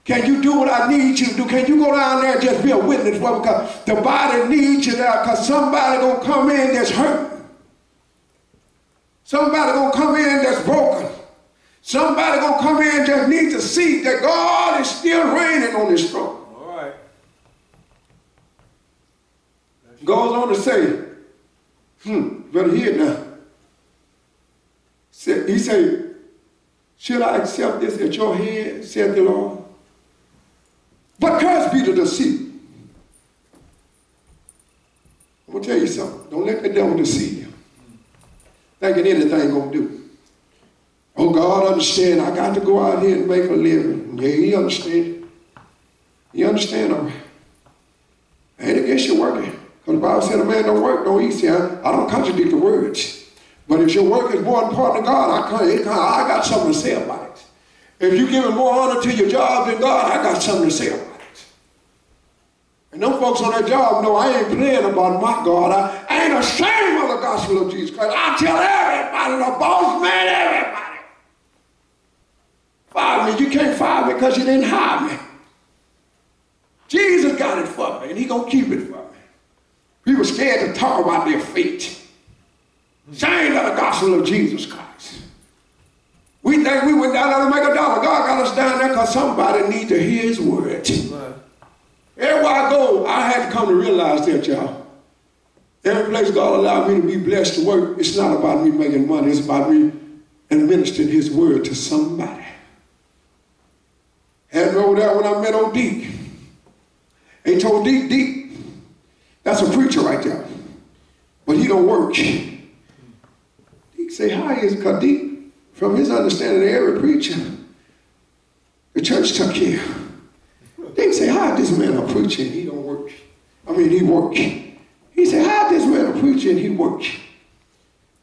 Can you do what I need you to do? Can you go down there and just be a witness for me? Because the body needs you there, because somebody going to come in that's hurt. Somebody going to come in that's broken. Somebody going to come in just need to see that God is still reigning on this throne. All right. Goes on to say, better hear it now. He said, should I accept this at your hand, said the Lord? But cursed be the deceit. I'm going to tell you something. Don't let the devil deceive you. Thinking anything going to do. Oh, God, understand, I got to go out here and make a living. Yeah, he understand. You understand, all right? I ain't against you working. Because the Bible said a man don't work, don't eat. See, I don't contradict the words. But if your work is more important to God, I got something to say about it. If you give more honor to your job than God, I got something to say about it. And them folks on that job know I ain't playing about my God. I ain't ashamed of the gospel of Jesus Christ. I tell everybody, the boss man, everybody. Fire me. You can't fire me because you didn't hire me. Jesus got it for me, and he going to keep it for me. People scared to talk about their fate. Shame of the gospel of Jesus Christ. We think we went down there to make $1. God got us down there because somebody needs to hear his word. Right. Everywhere I go, I had to come to realize that, y'all. Every place God allowed me to be blessed to work, it's not about me making money. It's about me administering his word to somebody. Had over there when I met old Deke. They told Deke, that's a preacher right there. But he don't work. Deke say, how is Deke? From his understanding of every preacher, the church took care. They say, how is this man a preacher and he don't work? I mean, he work. He said, how is this man a preacher and he work?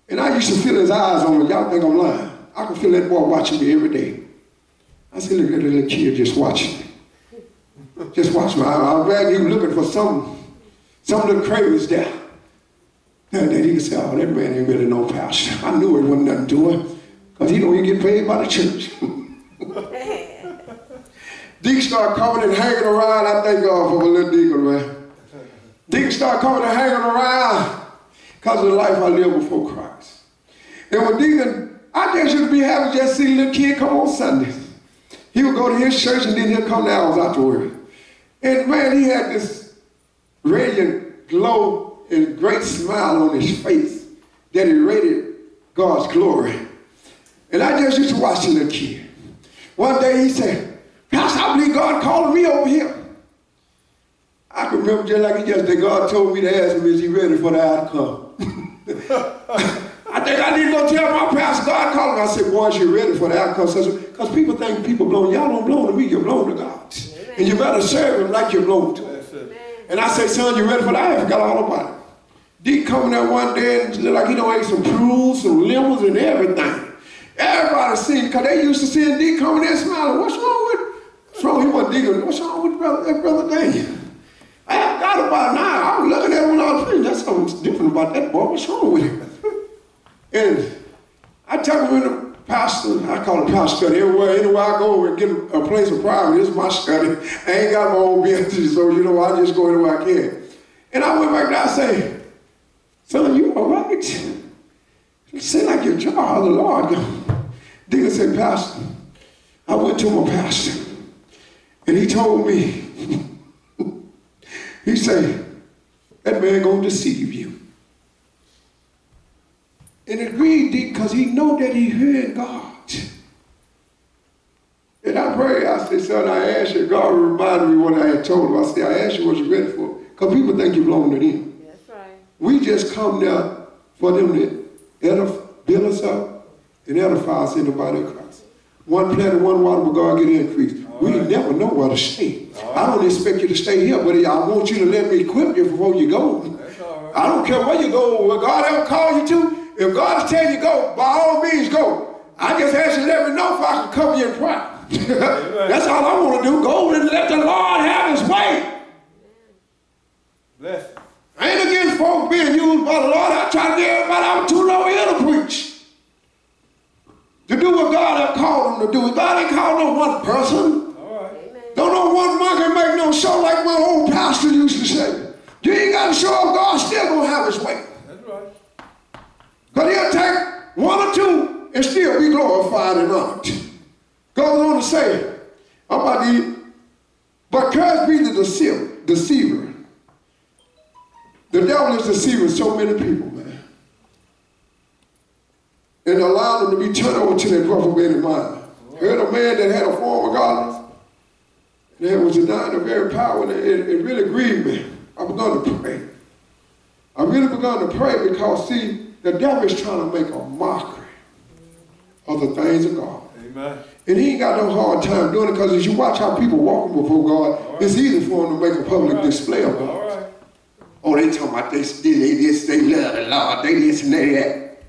And I used to feel his eyes on me. Y'all think I'm lying. I can feel that boy watching me every day. I said, look at that little kid just watching me. Just watch me. I'm glad he was looking for some little cravings there. And then he could say, oh, that man ain't really no pastor. I knew it wasn't nothing to him. Because he don't even get paid by the church. Deke started coming and hanging around. I thank God for a little deacon, man. Deke started coming and hanging around because of the life I lived before Christ. And with deacon, I just used to be happy just to see a little kid come on Sundays. He would go to his church and then he'd come the hours afterward. And man, he had this radiant glow and great smile on his face that irradiated God's glory. And I just used to watch the little kid. One day he said, Pastor, I believe God calling me over here. I can remember just like yesterday, God told me to ask him, is he ready for the outcome? I think I need to go tell my pastor, God calling me. I said, boys, you ready for the outcome? Because people think people blow. Y'all don't blow to me, you're blown to God. Amen. And you better serve him like you're blown to him. And I said, son, you ready for that? I forgot all about it. Deke coming there one day and looked like he done ate some prunes, some lemons, and everything. Everybody seen, because they used to see Deke coming there smiling. What's wrong? He wasn't Deke. What's wrong with brother Daniel? I forgot about it now. I was looking at him when I was reading. That's something different about that boy. What's wrong with him? And I tell him in the pastor, I call it pastor study. Anywhere I go and get a place of private, this is my study. I ain't got my own business, so you know, I just go anywhere I can. And I went back there, I say, son, you all right? It seemed like your job, the Lord. Deacon said, Pastor, I went to my pastor, and he told me, he said, that man gonna deceive you. And it agreed, because he know that he heard God. And I prayed, I said, son, I asked you, God reminded me what I had told him. I said, I asked you what you ready for. Because people think you belong to them. That's right. We just come there for them to build us up and edify us in the body of Christ. One plant and one water, but God get increased. All we right. Never know where to stay. Right. I don't expect you to stay here, but I want you to let me equip you before you go. That's all right. I don't care where you go, where God ever call you to. If God tell you go, by all means go. I just ask you to let me know if I can cover you in prayer. That's all I want to do. Go and let the Lord have his way. Bless. I ain't against folks being used by the Lord. I try to get everybody opportunity over here to preach. To do what God has called them to do. God ain't called no one person. All right. Amen. Don't no one monkey make no show like my old pastor used to say. You ain't got to show up, God still going to have his way. That's right. Because he'll take one or two and still be glorified and honored. Goes on to say, I'm about to eat. But cursed be the deceiver. The devil is deceiving so many people, man. And allow them to be turned over to their reprobated mind. Heard a man that had a form of godliness, and it was denying the very power, and it really grieved me. I begun to pray. I really begun to pray because, see, the devil is trying to make a mockery of the things of God. Amen. And he ain't got no hard time doing it, because as you watch how people walking before God, it's easy for them to make a public display of God. All right. Oh, they talking about they love the Lord, they this and they that.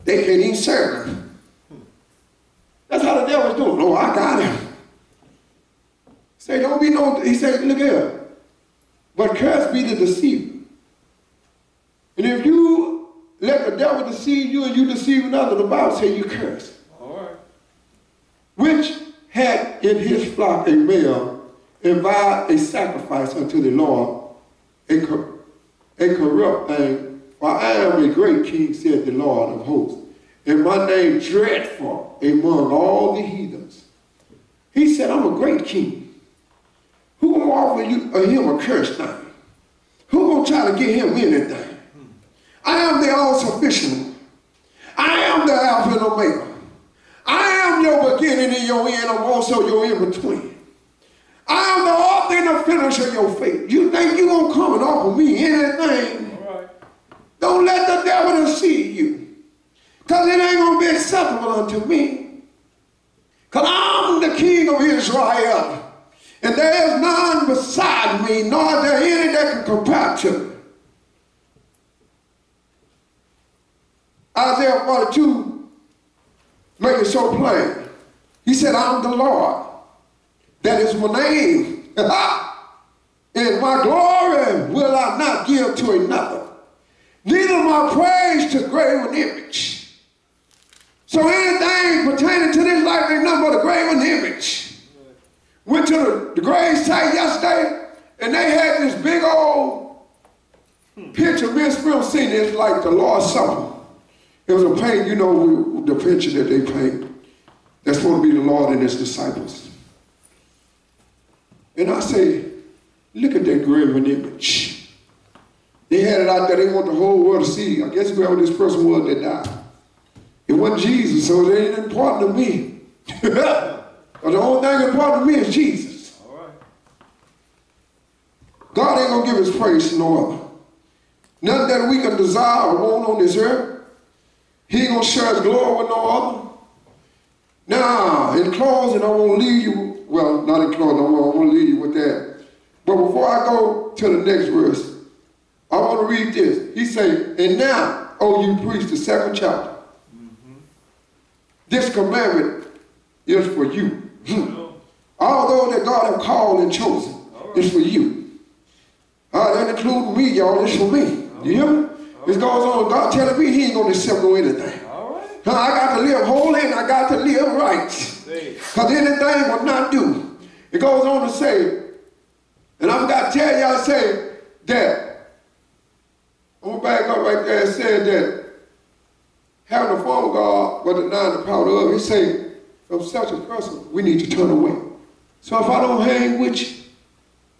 They can't even serve him. That's how the devil's doing. Oh, I got him. Say, don't be no, he said, look here. But cursed be the deceiver. And if you let the devil deceive you and you deceive another, the Bible says you curse. All right. Which had in his flock a male, and vowed a sacrifice unto the Lord, a corrupt thing. For I am a great king, said the Lord of hosts, and my name dreadful among all the heathens. He said, I'm a great king. Who gonna offer him a curse thing? Who gonna try to get him anything? I am the all-sufficient one. I am the Alpha and Omega. I am your beginning and your end. I'm also your in-between. I am the author and the finisher of your faith. You think you're going to come and offer me anything? All right. Don't let the devil deceive you. Because it ain't going to be acceptable unto me. Because I'm the king of Israel. And there is none beside me, nor is there any that can compare to me. Isaiah 42 make it so plain. He said, I'm the Lord. That is my name. And my glory will I not give to another. Neither my praise to graven image. So anything pertaining to this life ain't nothing but a graven image. Went to the grave site yesterday, and they had this big old picture. Me and Sprim seen it like the Lord's Supper. It was a paint, you know, the picture that they paint. That's supposed to be the Lord and his disciples. And I say, look at that graven image. They had it out there. They want the whole world to see. I guess whoever this person was that died. It wasn't Jesus, so it ain't important to me. But the only thing important to me is Jesus. All right. God ain't going to give his praise to no other. Nothing that we can desire or want on this earth. He ain't going to share his glory with no other. Now, in closing, I want to leave you, well, not in closing, I want to leave you with that. But before I go to the next verse, I want to read this. He said, and now, O you priests, the second chapter, this commandment is for you. All those that God have called and chosen is for you. That includes me, y'all. It's for me. You hear me? This goes on. God telling me he ain't going to accept no anything. All right. I got to live holy and I got to live right. Because anything will not do. It goes on to say, and I've got to tell y'all, say that, I'm going to back up right there and say that having a form of God but denying the power of, he say, from such a person, we need to turn away. So if I don't hang with you,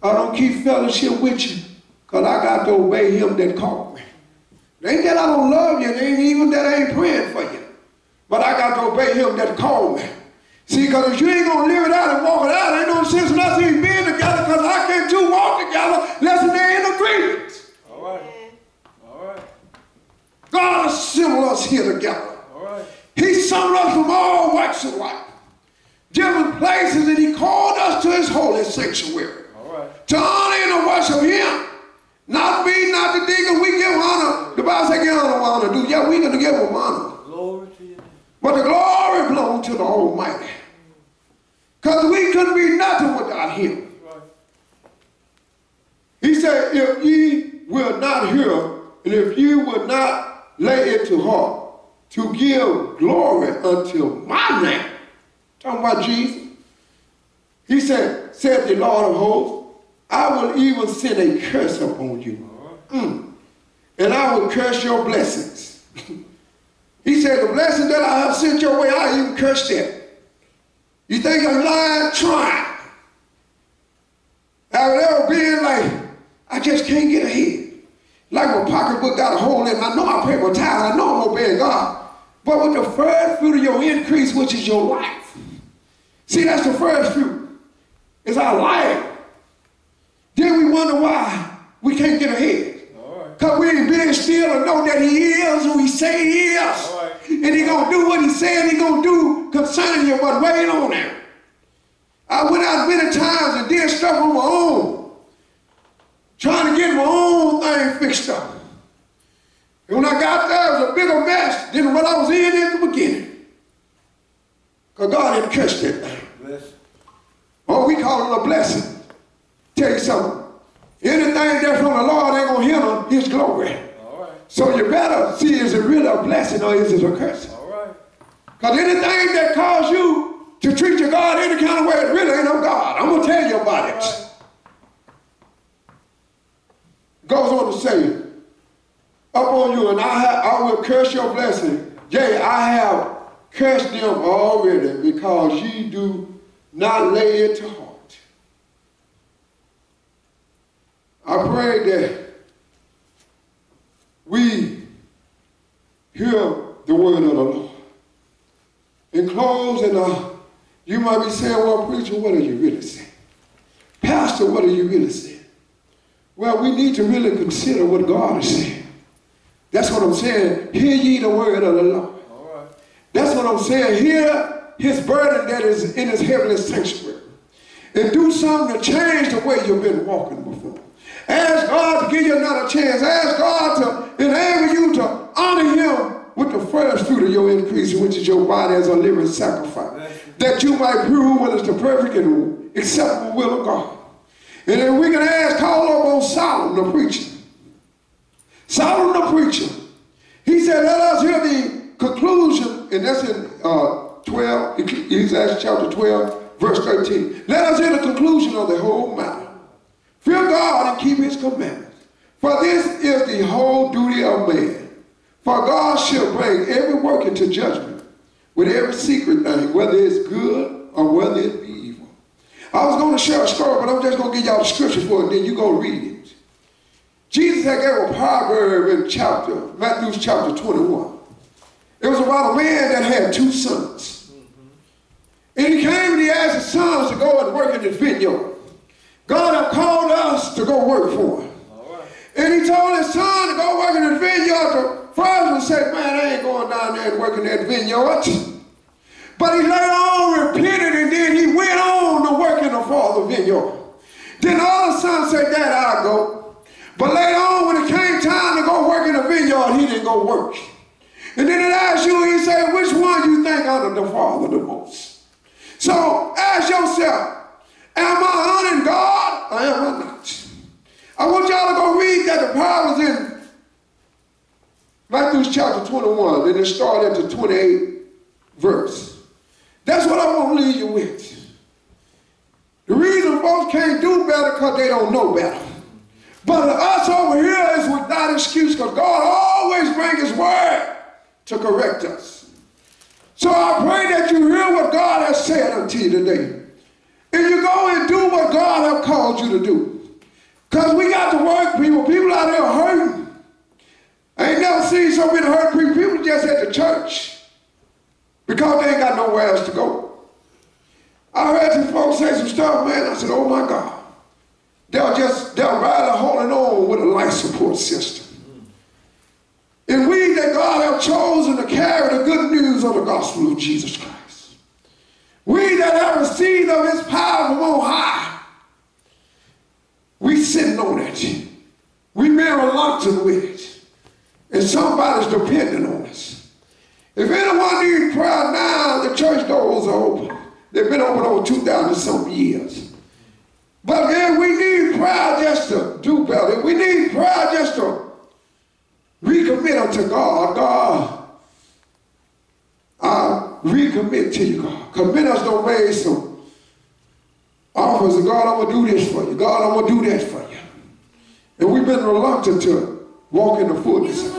I don't keep fellowship with you, because I got to obey him that called me. It ain't that I don't love you, it ain't even that I ain't praying for you. But I got to obey him that called me. See, because if you ain't going to live it out and walk it out, ain't no sense in us even being together, because how can two walk together unless they're in agreement? All right. All right. God assembled us here together. All right. He summoned us from all walks of life, different places, and he called us to his holy sanctuary. All right. To honor and to worship him. Not me, not the deacon. We give honor. The Bible says give honor. Do yeah, we gonna give him honor. Glory to you. But the glory belongs to the Almighty. Because we couldn't be nothing without him. Right. He said, if ye will not hear, and if you will not lay it to heart, to give glory unto my name. Talking about Jesus. He said the Lord of hosts, I will even send a curse upon you. And I will curse your blessings. He said, the blessing that I have sent your way, I even cursed it. You think I'm lying? Trying. Have it ever been like, I just can't get ahead? Like my pocketbook got a hole in it. I know I pay my tithes. I know I'm obeying God. But with the first fruit of your increase, which is your life. See, that's the first fruit. It's our life. Then we wonder why we can't get ahead. Because we ain't being still and know that he is who he say he is. And he going to do what he said he going to do concerning you, but wait on him. I went out many times and did stuff on my own, trying to get my own thing fixed up. And when I got there, it was a bigger mess than what I was in at the beginning. Because God had cursed that thing. Oh, we call it a blessing. Tell you something. Anything that's from the Lord ain't going to hinder his glory. So you better see, is it really a blessing or is it a curse? Because anything that causes you to treat your God any kind of way, it really ain't of God. I'm going to tell you about it. Goes on to say, upon you, and I will curse your blessing. Yea, I have cursed them already, because ye do not lay it to heart. I pray that we hear the word of the Lord. In closing, you might be saying, well, preacher, what are you really saying? Pastor, what are you really saying? Well, we need to really consider what God is saying. That's what I'm saying. Hear ye the word of the Lord. That's what I'm saying. Hear his burden that is in his heavenly sanctuary. And do something to change the way you've been walking before. Ask God to give you another chance. Ask God to enable you to honor him with the first fruit of your increase, which is your body as a living sacrifice, that you might prove what is the perfect and acceptable will of God. And then we can call up on Solomon the preacher. Solomon the preacher. He said, let us hear the conclusion, and that's in 12, Ecclesiastes chapter 12, verse 13. Let us hear the conclusion of the whole matter. Fear God and keep his commandments. For this is the whole duty of man. For God shall bring every work into judgment with every secret thing, whether it's good or whether it be evil. I was going to share a story, but I'm just going to give y'all the scripture for it, then you go read it. Jesus had gave a proverb in Matthew chapter 21. It was about a man that had 2 sons. And he came and he asked his sons to go and work in his vineyard. God had called us to go work for him. And he told his son to go work in his vineyard. The first one said, man, I ain't going down there and working that vineyard. But he later on repented, and then he went on to work in the father's vineyard. Then the other son said, Dad, I'll go. But later on, when it came time to go work in the vineyard, he didn't go work. And then it asked you, he said, which one you think honored the father the most? So ask yourself, am I honoring God or am I not? I want y'all to go read that. The Bible is in Matthew chapter 21, and it started at the 28th verse. That's what I want to leave you with. The reason folks can't do better because they don't know better. But us over here is without excuse, because God always brings his word to correct us. So I pray that you hear what God has said unto you today. And you go and do what God has called you to do. Because we got to work, people. People out there hurting. I ain't never seen so many hurt people. People just at the church because they ain't got nowhere else to go. I heard some folks say some stuff, man. I said, oh my God. They're rather holding on with a life support system. And we that God have chosen to carry the good news of the gospel of Jesus Christ. We that have received of his power from on high. We sitting on it. We being reluctant with it. And somebody's depending on us. If anyone needs prayer now, the church doors are open. They've been open over 2,000 some years. But then we need prayer just to do better. We need prayer just to recommit unto God. God, I recommit to you, God. Commit us to make some offers. And God, I'm going to do this for you. God, I'm going to do that for you. And we've been reluctant to walk in the fullness of